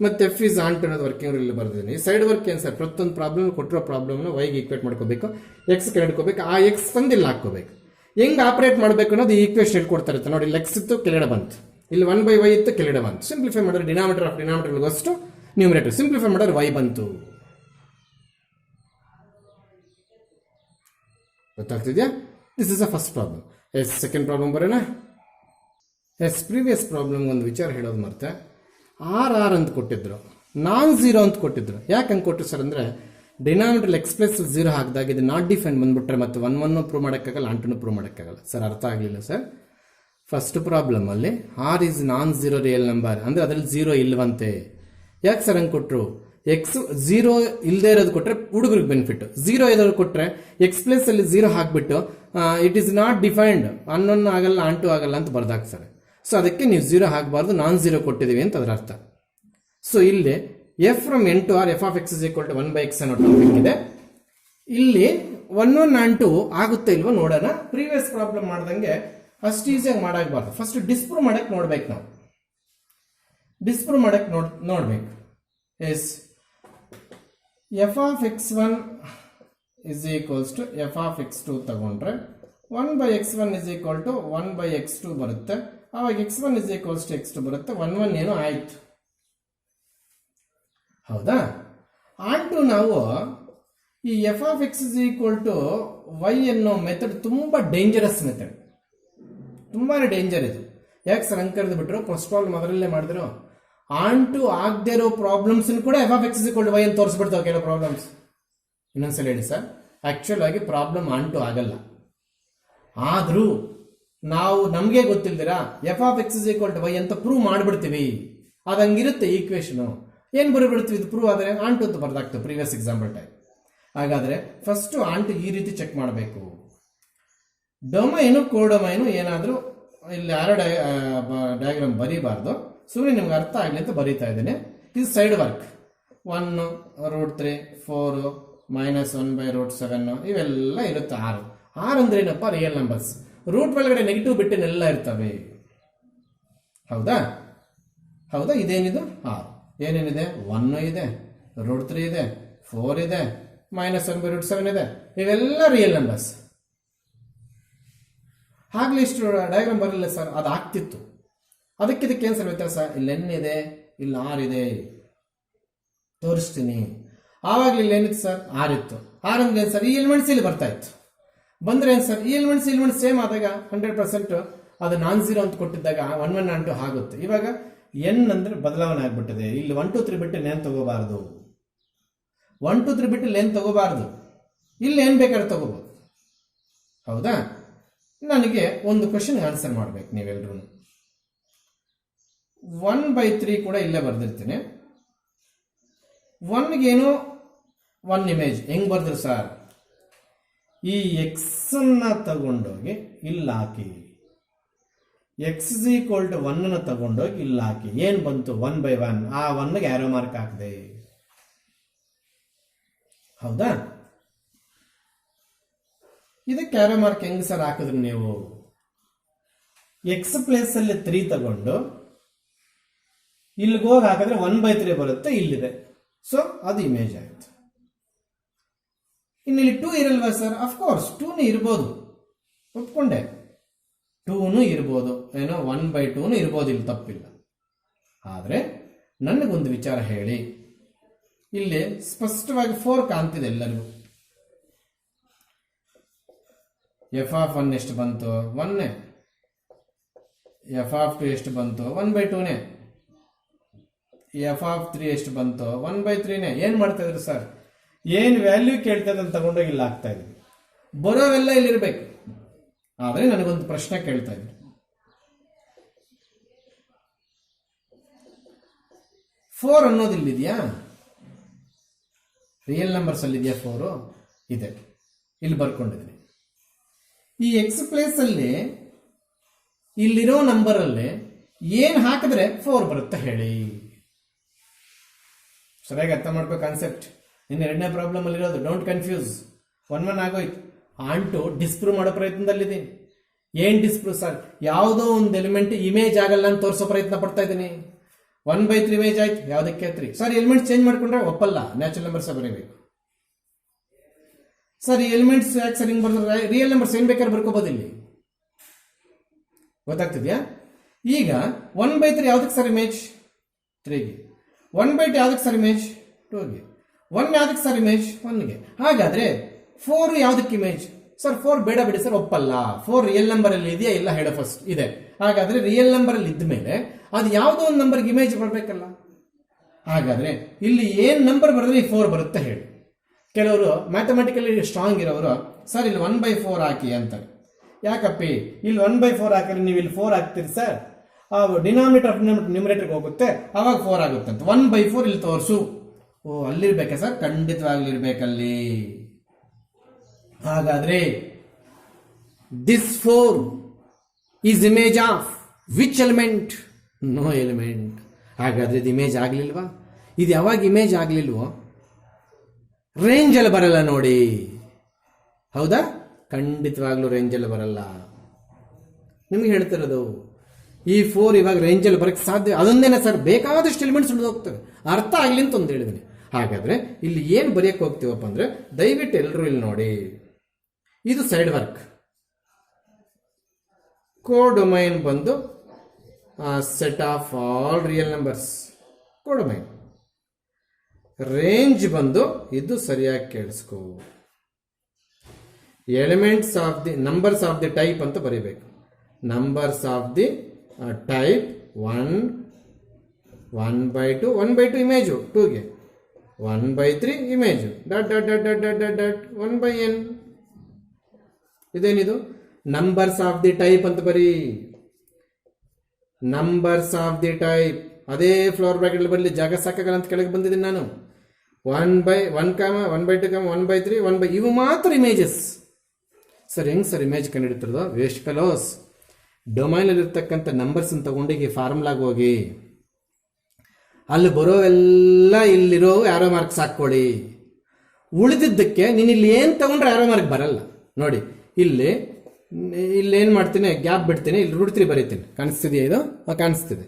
ಮತ್ತು ಎಫ್ ಈಸ್ ಆನ್ ಟು ಅನ್ನೋದು ವರ್ಕಿಂಗ್ ರೂಲ್ ಬರ್ದಿದ್ದೀನಿ. ಈ ಸೈಡ್ ವರ್ಕ್ ಏನು ಸರ್? ಪ್ರತಿಯೊಂದು ಪ್ರಾಬ್ಲಮ್ ಕೊಟ್ಟಿರೋ ಪ್ರಾಬ್ಲಮ್ನ ವೈಗೆ ಈಕ್ವೇಟ್ ಮಾಡ್ಕೋಬೇಕು, ಎಕ್ಸ್ ಕಂಡುಹಿಡ್ಕೋಬೇಕು, ಆ ಎಕ್ಸ್ ತಂದು ಇಲ್ಲಿ ಹಾಕ್ಕೋಬೇಕು. ಹೆಂಗೆ ಆಪರೇಟ್ ಮಾಡಬೇಕು ಅನ್ನೋದು ಈ ಈಕ್ವೇಷನ್ ಹೇಳ್ಕೊಡ್ತಾರೆ. ನೋಡಿ, ಇಲ್ಲಿ ಎಕ್ಸ್ ಇತ್ತು ಕೆಳಗಡೆ ಬಂತು, ಇಲ್ಲಿ 1/y ಇತ್ತು ಕೆಳಗಡೆ ಬಂತು. ಸಿಂಪ್ಲಿಫೈ ಮಾಡಿದ್ರೆ ಡಿನಾಮಿನೇಟರ್ ಆಫ್ ಡಿನಾಮಿನೇಟರ್ಗೋಷ್ಟು ನ್ಯೂಮರೇಟರ್, ಸಿಂಪ್ಲಿಫೈ ಮಾಡಿದ್ರೆ y ಬಂತು. ಗೊತ್ತಾಗ್ತಿದ್ಯಾ? This is a first problem. Yes second problem ಬರೋಣ. ಎಸ್ ಪ್ರೀವಿಯಸ್ ಪ್ರಾಬ್ಲಮ್ ಒಂದು ವಿಚಾರ ಹೇಳೋದು ಮರ್ತೆ, ಆರ್ ಅಂತ ಕೊಟ್ಟಿದ್ರು, ನಾನ್ ಝೀರೋ ಅಂತ ಕೊಟ್ಟಿದ್ರು. ಯಾಕೆ ಹಂಗೆ ಕೊಟ್ಟರು ಸರ್ ಅಂದರೆ, ಡಿನಾಮಿನೇಟರ್ ಎಕ್ಸ್ ಪ್ಲಸ್ 0 ಹಾಕಿದಾಗ ಇದು ನಾಟ್ ಡಿಫೈನ್ ಬಂದ್ಬಿಟ್ರೆ ಮತ್ತೆ 1/1 ಪ್ರೂವ್ ಮಾಡೋಕ್ಕಾಗಲ್ಲ, ಆಂಟುನು ಪ್ರೂವ್ ಮಾಡೋಕ್ಕಾಗಲ್ಲ. ಸರ್ ಅರ್ಥ ಆಗಲಿಲ್ಲ ಸರ್. ಫಸ್ಟ್ ಪ್ರಾಬ್ಲಮ್ ಅಲ್ಲಿ R is non zero real number ಅಂದರೆ ಅದರಲ್ಲಿ 0 ಇಲ್ವಂತೆ. ಯಾಕೆ ಸರ್ ಹಂಗೆ ಕೊಟ್ಟರು? ಎಕ್ಸ್ 0 ಇಲ್ಲದೆ ಇರೋದು ಕೊಟ್ಟರೆ ಹುಡುಗರಿಗೆ ಬೆನಿಫಿಟ್, 0 ಇರೋದು ಕೊಟ್ಟರೆ ಎಕ್ಸ್ ಪ್ಲೇಸ್ ಅಲ್ಲಿ 0 ಹಾಕ್ಬಿಟ್ಟು ಇಟ್ ಈಸ್ ನಾಟ್ ಡಿಫೈನ್ಡ್, ಅನ್ನೊಂದು ಆಗಲ್ಲ ಆಂಟು ಆಗಲ್ಲ ಅಂತ ಬರ್ದಾಕ್ತಾರೆ. ಸೊ ಅದಕ್ಕೆ ನೀವು 0 ಹಾಕಬಾರ್ದು, ನಾನ್ 0 ಕೊಟ್ಟಿದ್ದೀವಿ ಅಂತ ಅದರ ಅರ್ಥ. ಸೊ ಇಲ್ಲಿ f from N to R f of X is equal to 1/x ಅನ್ನೋ ಟಾಪಿಕ್ ಇದೆ. ಇಲ್ಲಿ 1/1 ಆಂಟು ಆಗುತ್ತೆ ಇಲ್ವೋ ನೋಡೋಣ. ಪ್ರೀವಿಯಸ್ ಪ್ರಾಬ್ಲಮ್ ಮಾಡ್ದಂಗೆ ಅಷ್ಟು ಈಸಿಯಾಗಿ ಮಾಡಾಗಬಾರ್ದು. ಫಸ್ಟ್ ಡಿಸ್ಪ್ರೂವ್ ಮಾಡಕ್ಕೆ ನೋಡ್ಬೇಕು. ನಾವು ಡಿಸ್ಪ್ರೂವ್ ಮಾಡಕ್ಕೆ ನೋಡ್ಬೇಕು. As f of x1 is equals to F of x2 ತಗೊಂಡ್ರೆ 1/x1 is equal to 1/x2 ಬರುತ್ತೆ. ಆವಾಗ x1 is equals to x2 ಬರುತ್ತೆ. 1/1 ಏನೋ ಆಯ್ತು, ಹೌದಾ? ಆಂಟು ನಾವು ಈ f of X is equal to y ಅನ್ನೋ ಮೆಥಡ್ ತುಂಬಾ ಡೇಂಜರಸ್ ಮೆಥಡ್, ತುಂಬಾನೇ ಡೇಂಜರ್ ಇದು. ಯಾಕೆ ಸರ್ ಹಂಗೆ ಕರೆದು ಬಿಟ್ರು? ಫಸ್ಟ್ ಪ್ರಾಬ್ಲಮ್ ಅದರಲ್ಲೇ ಮಾಡಿದ್ರು. ಆಂಟು ಆಗದೆ ಇರೋ ಪ್ರಾಬ್ಲಮ್ಸ್ ಕೂಡ f of X is equal to Y ಅಂತ ತೋರಿಸ್ಬಿಡ್ತಾವೆ ಕೆಲವು ಪ್ರಾಬ್ಲಮ್ಸ್. ಇನ್ನೊಂದ್ಸಲ ಹೇಳಿ ಸರ್, ಆಕ್ಚುಲ್ ಆಗಿ ಪ್ರಾಬ್ಲಮ್ ಆಂಟು ಆಗಲ್ಲ. ಆದರೂ ನಾವು ನಮಗೆ ಗೊತ್ತಿಲ್ದಿರಾ f of X is equal to Y ಅಂತ ಪ್ರೂವ್ ಮಾಡಿಬಿಡ್ತೀವಿ. ಅದು ಹಂಗಿರುತ್ತೆ ಈಕ್ವೇಶನು. ಏನು ಬರೆಬಿಡ್ತೀವಿ ಇದು ಪ್ರೂವ್ ಆದರೆ ಆಂಟು ಅಂತ ಬರ್ದಾಗ್ತದೆ ಪ್ರೀವಿಯಸ್ ಎಕ್ಸಾಂಪಲ್ ಟೈಪ್. ಹಾಗಾದರೆ ಫಸ್ಟು ಆಂಟು ಈ ರೀತಿ ಚೆಕ್ ಮಾಡಬೇಕು. ಡೊಮೈನು ಕೋಡೊಮೈನು ಏನಾದರೂ ಇಲ್ಲಿ ಆರೋ ಡಯಾಗ್ರಾಮ್ ಬರೀಬಾರ್ದು, ಸುಮ್ಮನೆ ನಿಮ್ಗೆ ಅರ್ಥ ಆಗಲಿ ಅಂತ ಬರೀತಾ ಇದ್ದೇನೆ. ಇದು ಸೈಡ್ ವರ್ಕ್ 1√3 4 -1/√7 ಇವೆಲ್ಲ ಇರುತ್ತೆ. 6 ಅಂದ್ರೆ ಏನಪ್ಪ? Real numbers. ರೂಟ್ ಒಳಗಡೆ ನೆಗೆಟಿವ್ ಬಿಟ್ಟಿನೆಲ್ಲ ಇರ್ತವೆ. ಹೌದಾ? ಇದೇನಿದು? 6. ಏನೇನಿದೆ? 1 ಇದೆ, √3 ಇದೆ, 4 ಇದೆ, -1/√7 ಇದೆ. ಇವೆಲ್ಲ ರಿಯಲ್ ನಂಬರ್ಸ್. ಆಗ್ಲೇ ಇಷ್ಟು ಡಯಾಗ್ರಾಮ್ ಬರಲಿಲ್ಲ ಸರ್, ಅದು ಆಗ್ತಿತ್ತು. ಅದಕ್ಕೆ ಏನು ಸರ್ ವ್ಯತ್ಯಾಸ? ಇಲ್ಲಿ n ಇದೆ, ಇಲ್ಲಿ 6 ಇದೆ, ತೋರಿಸ್ತೀನಿ. ಆವಾಗಲೇ ಇಲ್ಲಿ ಏನಿತ್ತು ಸರ್? 6 ಇತ್ತು. 6 ಅಂದ್ರೆ ಏನು ಸರ್? ಈ ಎಲಿಮೆಂಟ್ಸ್ ಇಲ್ಲಿ ಬರ್ತಾ ಇತ್ತು. ಬಂದ್ರೆ ಏನು ಸರ್? ಈ ಎಲಿಮೆಂಟ್ಸ್ ಸೇಮ್ ಆದಾಗ 100% ಅದು ನಾನ್-0 ಅಂತ ಕೊಟ್ಟಿದ್ದಾಗ 1 1 ಅಂಟು ಆಗುತ್ತೆ. ಇವಾಗ n ಅಂದ್ರೆ ಬದಲಾವಣೆ ಆಗ್ಬಿಟ್ಟಿದೆ. ಇಲ್ಲಿ 1 2 3 ಬಿಟ್ಟು ನೇನ್ ತಗೋಬಾರ್ದು, 1 2 3 ಬಿಟ್ಟು ಲೇನ್ ತಗೋಬಾರ್ದು. ಇಲ್ಲಿ ಏನ್ ಬೇಕಾದ್ರೆ ತಗೋಬಹುದು. ಹೌದಾ? ನನಗೆ ಒಂದು ಕ್ವಶನ್ ಆನ್ಸರ್ ಮಾಡ್ಬೇಕು ನೀವೆಲ್ಲರೂ. 1/3 ಕೂಡ ಇಲ್ಲೇ ಬರ್ದಿರ್ತೀನಿ. 1ಗೇನೋ 1 ಇಮೇಜ್ ಹೆಂಗ್ ಬರ್ದ್ರು ಸರ್? ಈ ಎಕ್ಸ್ ಅನ್ನ ತಗೊಂಡೋಗಿ ಇಲ್ಲಿ ಹಾಕಿ, ಎಕ್ಸ್ ಇಸ್ ಈಕ್ವಲ್ ಟು 1 ತಗೊಂಡೋಗಿ ಇಲ್ಲಿ ಹಾಕಿ. ಏನ್ ಬಂತು? 1/1. ಆ 1ಗೆ ಆರೋ ಮಾರ್ಕ್ ಹಾಕಿದೆ. ಹೌದಾ? ಇದಕ್ಕೆ ಆರೋ ಮಾರ್ಕ್ ಹೆಂಗ್ ಸರ್ ಹಾಕಿದ್ರಿ ನೀವು? ಎಕ್ಸ್ ಪ್ಲೇಸ್ ಅಲ್ಲಿ 3 ತಗೊಂಡು ಇಲ್ಲಿಗೆ ಹೋಗಿ ಹಾಕಿದ್ರೆ 1/3 ಬರುತ್ತೆ, ಇಲ್ಲಿದೆ. ಸೊ ಅದು ಇಮೇಜ್ ಆಯ್ತು. ಇನ್ನು ಇಲ್ಲಿ 2 ಇರಲ್ವಾ ಸರ್? ಅಫ್ಕೋರ್ಸ್ 2 ಇರ್ಬೋದು, ಒಪ್ಕೊಂಡೆ. 2 ಇರ್ಬೋದು, ಏನೋ 1/2 ಇರ್ಬೋದು, ಇಲ್ಲಿ ತಪ್ಪಿಲ್ಲ. ಆದರೆ ನನಗೊಂದು ವಿಚಾರ ಹೇಳಿ. ಇಲ್ಲಿ ಸ್ಪಷ್ಟವಾಗಿ 4 ಕಾಣ್ತಿದೆ ಎಲ್ಲರಿಗೂ. ಎಫ್ ಆಫ್ 1 ಎಷ್ಟು ಬಂತು? 1. ಎಫ್ ಆಫ್ 2 ಎಷ್ಟು ಬಂತು? 1/2. ಎಫ್ ಆಫ್ 3 ಎಷ್ಟು ಬಂತು? 1/3. ಏನ್ ಮಾಡ್ತಾ ಇದ್ರು ಸರ್? ಏನ್ ವ್ಯಾಲ್ಯೂ ಕೇಳ್ತಾ ಇದ್ರೆ ತಗೊಂಡೋಗಿ ಇಲ್ಲಿ ಹಾಕ್ತಾ ಇದ್ವಿ. ಬರೋವೆಲ್ಲ ಇಲ್ಲಿರ್ಬೇಕು. ಆದ್ರೆ ನನಗೊಂದು ಪ್ರಶ್ನೆ ಕೇಳ್ತಾ ಇದ್ರು, 4 ಅನ್ನೋದು ಇಲ್ಲಿದೆಯಾ? ರಿಯಲ್ ನಂಬರ್ಸ್ ಅಲ್ಲಿ ಇದೆಯಾ 4? ಇದೆ, ಇಲ್ಲಿ ಬರ್ಕೊಂಡಿದ್ದೀನಿ. ಈ ಎಕ್ಸ್ ಪ್ಲೇಸ್ ಅಲ್ಲಿ ಇಲ್ಲಿರೋ ನಂಬರ್ ಅಲ್ಲಿ ಏನ್ ಹಾಕಿದ್ರೆ 4 ಬರುತ್ತೆ ಹೇಳಿ? ಸರಿಯಾಗಿ ಅರ್ಥ ಮಾಡ್ಕೋ ಕಾನ್ಸೆಪ್ಟ್. ಇನ್ನು 2ನೇ ಪ್ರಾಬ್ಲಮ್ ಅಲ್ಲಿ ಇರೋದು. Don't confuse. 1 1 ಆಗೋಯ್ತು. ಆಂಟು ಡಿಸ್ಪ್ರೂವ್ ಮಾಡೋ ಪ್ರಯತ್ನದಲ್ಲಿದ್ದೀನಿ. ಏನ್ ಡಿಸ್ಪ್ರೂವ್ ಸರ್? ಯಾವುದೋ ಒಂದು ಎಲಿಮೆಂಟ್ ಇಮೇಜ್ ಆಗಲ್ಲ ಅಂತ ತೋರಿಸೋ ಪ್ರಯತ್ನ ಪಡ್ತಾ ಇದ್ದೀನಿ. 1/3 ಇಮೇಜ್ ಆಯ್ತು, ಯಾವುದಕ್ಕೆ 3? ಸರ್ ಎಲಿಮೆಂಟ್ಸ್ ಚೇಂಜ್ ಮಾಡ್ಕೊಂಡ್ರೆ ಒಪ್ಪಲ್ಲ, ನ್ಯಾಚುರಲ್ ನಂಬರ್ಸ್ ಬರೀಬೇಕು. ಸರ್ ಈ ಎಲಿಮೆಂಟ್ಸ್ ಯಾಕೆ ಸರ್ ಹಿಂಗ್ ಬರ್ತಾರೆ? ರಿಯಲ್ ನಂಬರ್ಸ್ ಏನ್ ಬೇಕಾದ್ರೆ ಬರ್ಕೋಬಹುದು ಇಲ್ಲಿ. ಗೊತ್ತಾಗ್ತಿದ್ಯಾ? ಈಗ 1/3 ಯಾವ್ದಕ್ಕೆ ಸರ್ ಇಮೇಜ್? 3ಗೆ. 1/2 ಯಾವ್ದಕ್ಕೆ ಸರ್ ಇಮೇಜ್? 2ಗೆ. 1 ಯಾವ್ದಕ್ಕೆ ಸರ್ ಇಮೇಜ್? 1ಗೆ. ಹಾಗಾದ್ರೆ 4 ಯಾವ್ದಕ್ಕೆ ಇಮೇಜ್? ಸರ್ 4 ಬೇಡ ಬಿಡಿ ಸರ್, ಒಪ್ಪಲ್ಲ. 4 ರಿಯಲ್ ನಂಬರ್ ಅಲ್ಲಿ ಇದೆಯಾ? ಇಲ್ಲ, ಹೇಳ ಫಸ್ಟ್ ಇದೆ. ಹಾಗಾದ್ರೆ ರಿಯಲ್ ನಂಬರ್ ಅಲ್ಲಿ ಇದ್ದ ಮೇಲೆ ಅದು ಯಾವುದೋ ಒಂದು ನಂಬರ್ಗೆ ಇಮೇಜ್ ಬರಬೇಕಲ್ಲ. ಹಾಗಾದ್ರೆ ಇಲ್ಲಿ ಏನ್ ನಂಬರ್ ಬರೆದ್ರೆ ಈ 4 ಬರುತ್ತೆ ಹೇಳಿ? ಕೆಲವರು ಮ್ಯಾಥಮೆಟಿಕಲಿ ಸ್ಟ್ರಾಂಗ್ ಇರೋರು ಸರ್ ಇಲ್ಲಿ 1/4 ಹಾಕಿ ಅಂತಾರೆ. ಯಾಕಪ್ಪಿ? ಇಲ್ಲಿ 1/4 ಹಾಕಿದ್ರೆ ನೀವು ಇಲ್ಲಿ 4 ಹಾಕ್ತೀರಿ ಸರ್, ಡಿನಾಮಿನೇಟರ್ ನ್ಯೂಮರೇಟರ್ಗೆ ಹೋಗುತ್ತೆ, ಅವಾಗ 4 ಆಗುತ್ತೆ ಅಂತ. 1/4 ಇಲ್ಲಿ ತೋರಿಸು. ಓ, ಅಲ್ಲಿರ್ಬೇಕಾ ಸರ್? ಖಂಡಿತವಾಗ್ಲಿರ್ಬೇಕಲ್ಲಿ. ಹಾಗಾದ್ರೆ this 4 is image of which element? No element. ಹಾಗಾದ್ರೆ ಇದು ಇಮೇಜ್ ಆಗ್ಲಿಲ್ವಾ? ಇದು ಯಾವಾಗ ಇಮೇಜ್ ಆಗ್ಲಿಲ್ವೋ ರೇಂಜ್ ಅಲ್ಲಿ ಬರಲ್ಲ ನೋಡಿ. ಹೌದಾ? ಖಂಡಿತವಾಗ್ಲೂ ರೇಂಜ್ ಅಲ್ಲಿ ಬರಲ್ಲ. ನಿಮ್ಗೆ ಹೇಳ್ತಿರೋದು ಈ 4 ಇವಾಗ ರೇಂಜ್ ಅಲ್ಲಿ ಬರಕ್ಕೆ ಸಾಧ್ಯ. ಅದೊಂದೇನ ಸರ್? ಬೇಕಾದಷ್ಟು ಎಲಿಮೆಂಟ್ಸ್ ಉಳಿದೋಗ್ತವೆ. ಅರ್ಥ ಆಗ್ಲಿ ಅಂತ ಒಂದು ಹೇಳಿದ್ದೀನಿ. ಹಾಗಾದ್ರೆ ಇಲ್ಲಿ ಏನು ಬರೆಯಕ್ಕೆ ಹೋಗ್ತೀವಪ್ಪ ಅಂದ್ರೆ ದಯವಿಟ್ಟು ಎಲ್ಲರೂ ಇಲ್ಲಿ ನೋಡಿ. ಇದು ಸೈಡ್ ವರ್ಕ್. ಕೋಡೊಮೈನ್ ಬಂದು set of all real numbers, codomain. Range ಬಂದು ಇದು ಸರಿಯಾಗಿ ಕೇಳಿಸ್ಕೋ, elements of the numbers of the type ಅಂತ ಬರೀಬೇಕು. Numbers of the type 1, 1/2, 1/2 image 2ಗೆ, 1/3 image dot dot dot dot dot dot dot 1/n. ಇದೇನಿದು? Numbers of the type ಅಂತ ಬರೀ, ನಂಬರ್ಸ್ ಆಫ್ ದಿ ಟೈಪ್. ಅದೇ ಫ್ಲೋರ್ ಬ್ರಾಕೆಟ್ ಬರಲಿ, ಜಾಗ ಸಾಕಾಗಲ್ಲ ಅಂತ ಕೆಳಗೆ ಬಂದಿದ್ದೀನಿ ನಾನು. 1/1, 1/2, 1/3, 1/, ಇವು ಮಾತ್ರ ಇಮೇಜಸ್. ಸರ್ ಹೆಂಗ್ ಸರ್ ಇಮೇಜ್ ಕಂಡುಹಿಡಿತಿರೋದು? Waste fellows. ಡೊಮೈನಲ್ಲಿ ಇರ್ತಕ್ಕಂಥ ನಂಬರ್ಸ್ ತಗೊಂಡು ಈ ಫಾರ್ಮುಲಾಗ ಹೋಗಿ ಅಲ್ಲಿ ಬರೋವೆಲ್ಲ ಇಲ್ಲಿರೋ ಆರೋ ಮಾರ್ಕ್ಸ್ ಹಾಕ್ಕೊಳ್ಳಿ. ಉಳಿದಿದ್ದಕ್ಕೆ ನೀನು ಇಲ್ಲಿ ಏನು ತಗೊಂಡ್ರೆ ಆರೋ ಮಾರ್ಕ್ ಬರಲ್ಲ. ನೋಡಿ ಇಲ್ಲೇನು ಮಾಡ್ತೀನಿ, ಗ್ಯಾಪ್ ಬಿಡ್ತೀನಿ, ಇಲ್ಲಿ ರೂಟ್ 3 ಬರೀತೀನಿ. ಕಾಣಿಸ್ತಿದೆಯಾ ಇದು? ಕಾಣಿಸ್ತಿದೆ.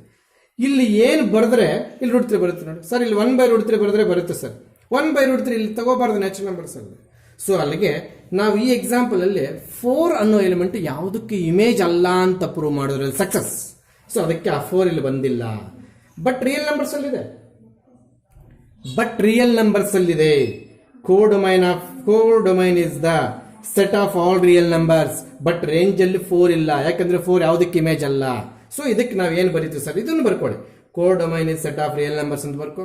ಇಲ್ಲಿ ಏನು ಬರೆದ್ರೆ ಇಲ್ಲಿ ರೂಟ್ 3 ಬರುತ್ತೆ ನೋಡಿ ಸರ್. ಇಲ್ಲಿ 1/√3 ಬರೆದ್ರೆ ಬರುತ್ತೆ ಸರ್. 1/√3 ಇಲ್ಲಿ ತಗೋಬಾರ್ದು ನ್ಯಾಚುರಲ್ ನಂಬರ್ಸ್ ಅಲ್ಲಿ. ಸೊ ಅಲ್ಲಿಗೆ ನಾವು ಈ ಎಕ್ಸಾಂಪಲ್ ಅಲ್ಲಿ 4 ಅನ್ನೋ ಎಲಿಮೆಂಟ್ ಯಾವುದಕ್ಕೆ ಇಮೇಜ್ ಅಲ್ಲ ಅಂತ ಪ್ರೂವ್ ಮಾಡಿದ್ರೆ ಸಕ್ಸಸ್. ಸೊ ಅದಕ್ಕೆ ಆ 4 ಇಲ್ಲಿ ಬಂದಿಲ್ಲ. ಬಟ್ ರಿಯಲ್ ನಂಬರ್ಸ್ ಅಲ್ಲಿದೆ. Codomain is the set of all real numbers. But range ಅಲ್ಲಿ 4 ಇಲ್ಲ, ಯಾಕಂದ್ರೆ 4 ಯಾವುದಕ್ಕೆ ಇಮೇಜ್ ಅಲ್ಲ. ಸೊ ಇದಕ್ಕೆ ನಾವು ಏನು ಬರೀತೀವಿ ಸರ್? ಇದನ್ನು ಬರ್ಕೊಳ್ಳಿ. Codomain is set of real numbers ಅಂತ ಬರ್ಕೊ.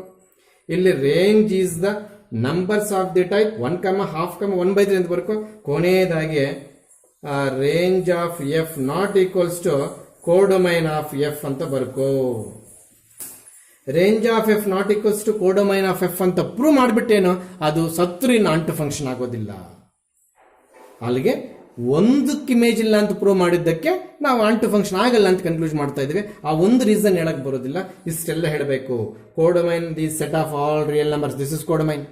ಇಲ್ಲಿ range is the numbers of the type 1, 1/2, 1/3 ಅಂತ ಬರ್ಕೊ. ಕೊನೆಯದಾಗಿ range of f not equals to codomain of f ಅಂತ ಬರ್ಕೋ. Range of f not equals to codomain of f ಅಂತ prove ಮಾಡಿಬಿಟ್ಟೇನೋ ಅದು ಸತ್ರು ಇನ್ನು ಆಂಟು ಫಂಕ್ಷನ್ ಆಗೋದಿಲ್ಲ. ಅಲ್ಲಿಗೆ ಒಂದಕ್ಕೆ ಇಮೇಜ್ ಇಲ್ಲ ಅಂತ ಪ್ರೂವ್ ಮಾಡಿದ್ದಕ್ಕೆ ನಾವು ಆಂಟು ಫಂಕ್ಷನ್ ಆಗಲ್ಲ ಅಂತ ಕನ್ಕ್ಲೂಸ್ ಮಾಡ್ತಾ ಇದ್ವಿ. ಆ ಒಂದು ರೀಸನ್ ಹೇಳಕ್ ಬರೋದಿಲ್ಲ, ಇಷ್ಟೆಲ್ಲ ಹೇಳಬೇಕು. Codomain the set of all real numbers, this is codomain.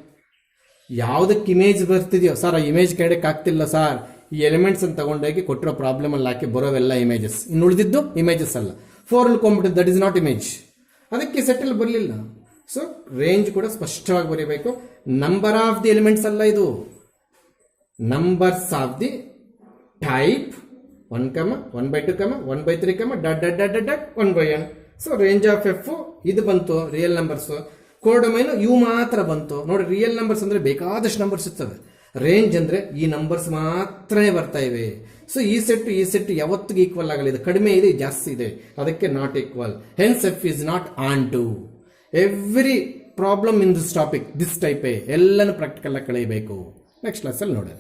ಯಾವುದಕ್ಕೆ ಇಮೇಜ್ ಬರ್ತಿದೆಯೋ ಸರ್, ಆ ಇಮೇಜ್ ಕೇಳಕ್ಕೆ ಆಗ್ತಿಲ್ಲ ಸರ್, ಈ ಎಲಿಮೆಂಟ್ಸ್ ಅಂತ ತಗೊಂಡೋಗಿ ಕೊಟ್ಟಿರೋ ಪ್ರಾಬ್ಲಮ್ ಅಲ್ಲಿ ಹಾಕಿ ಬರೋವೆಲ್ಲ ಇಮೇಜಸ್, ಇನ್ನು ಉಳಿದಿದ್ದು ಇಮೇಜಸ್ ಅಲ್ಲ. 4 ಉಳ್ಕೊಂಡ್ಬಿಟ್ಟು ದಟ್ ಇಸ್ ನಾಟ್ ಇಮೇಜ್, ಅದಕ್ಕೆ ಸೆಟಲ್ ಬರಲಿಲ್ಲ. ಸೊ ರೇಂಜ್ ಕೂಡ ಸ್ಪಷ್ಟವಾಗಿ ಬರೀಬೇಕು. ನಂಬರ್ ಆಫ್ ದಿ ಎಲಿಮೆಂಟ್ಸ್ ಅಲ್ಲ ಇದು, numbers of the type 1, 1/2, 1/3, ... 1/n. So range of F ಇದು ಬಂತು, ರಿಯಲ್ ನಂಬರ್ಸ್. ಕೋಡೊಮೈನ್ ಇವು ಮಾತ್ರ ಬಂತು ನೋಡಿ. ರಿಯಲ್ ನಂಬರ್ಸ್ ಅಂದ್ರೆ ಬೇಕಾದಷ್ಟು ನಂಬರ್ಸ್ ಇರ್ತವೆ, ರೇಂಜ್ ಅಂದ್ರೆ ಈ ನಂಬರ್ಸ್ ಮಾತ್ರನೇ ಬರ್ತಾ ಇವೆ. ಸೊ ಈ ಸೆಟ್ ಯಾವತ್ತಿಗೆ ಈಕ್ವಲ್ ಆಗಲ್ಲ. ಇದು ಕಡಿಮೆ ಇದೆ, ಜಾಸ್ತಿ ಇದೆ, ಅದಕ್ಕೆ not equal. Hence f is not onto. Every problem in this topic this ಟೈಪೇ ಎಲ್ಲನೂ ಪ್ರಾಕ್ಟಿಕಲ್ ಆಗಿ ಕಳೆಯಬೇಕು. ನೆಕ್ಸ್ಟ್ ಕ್ಲಾಸಲ್ಲಿ ನೋಡೋಣ.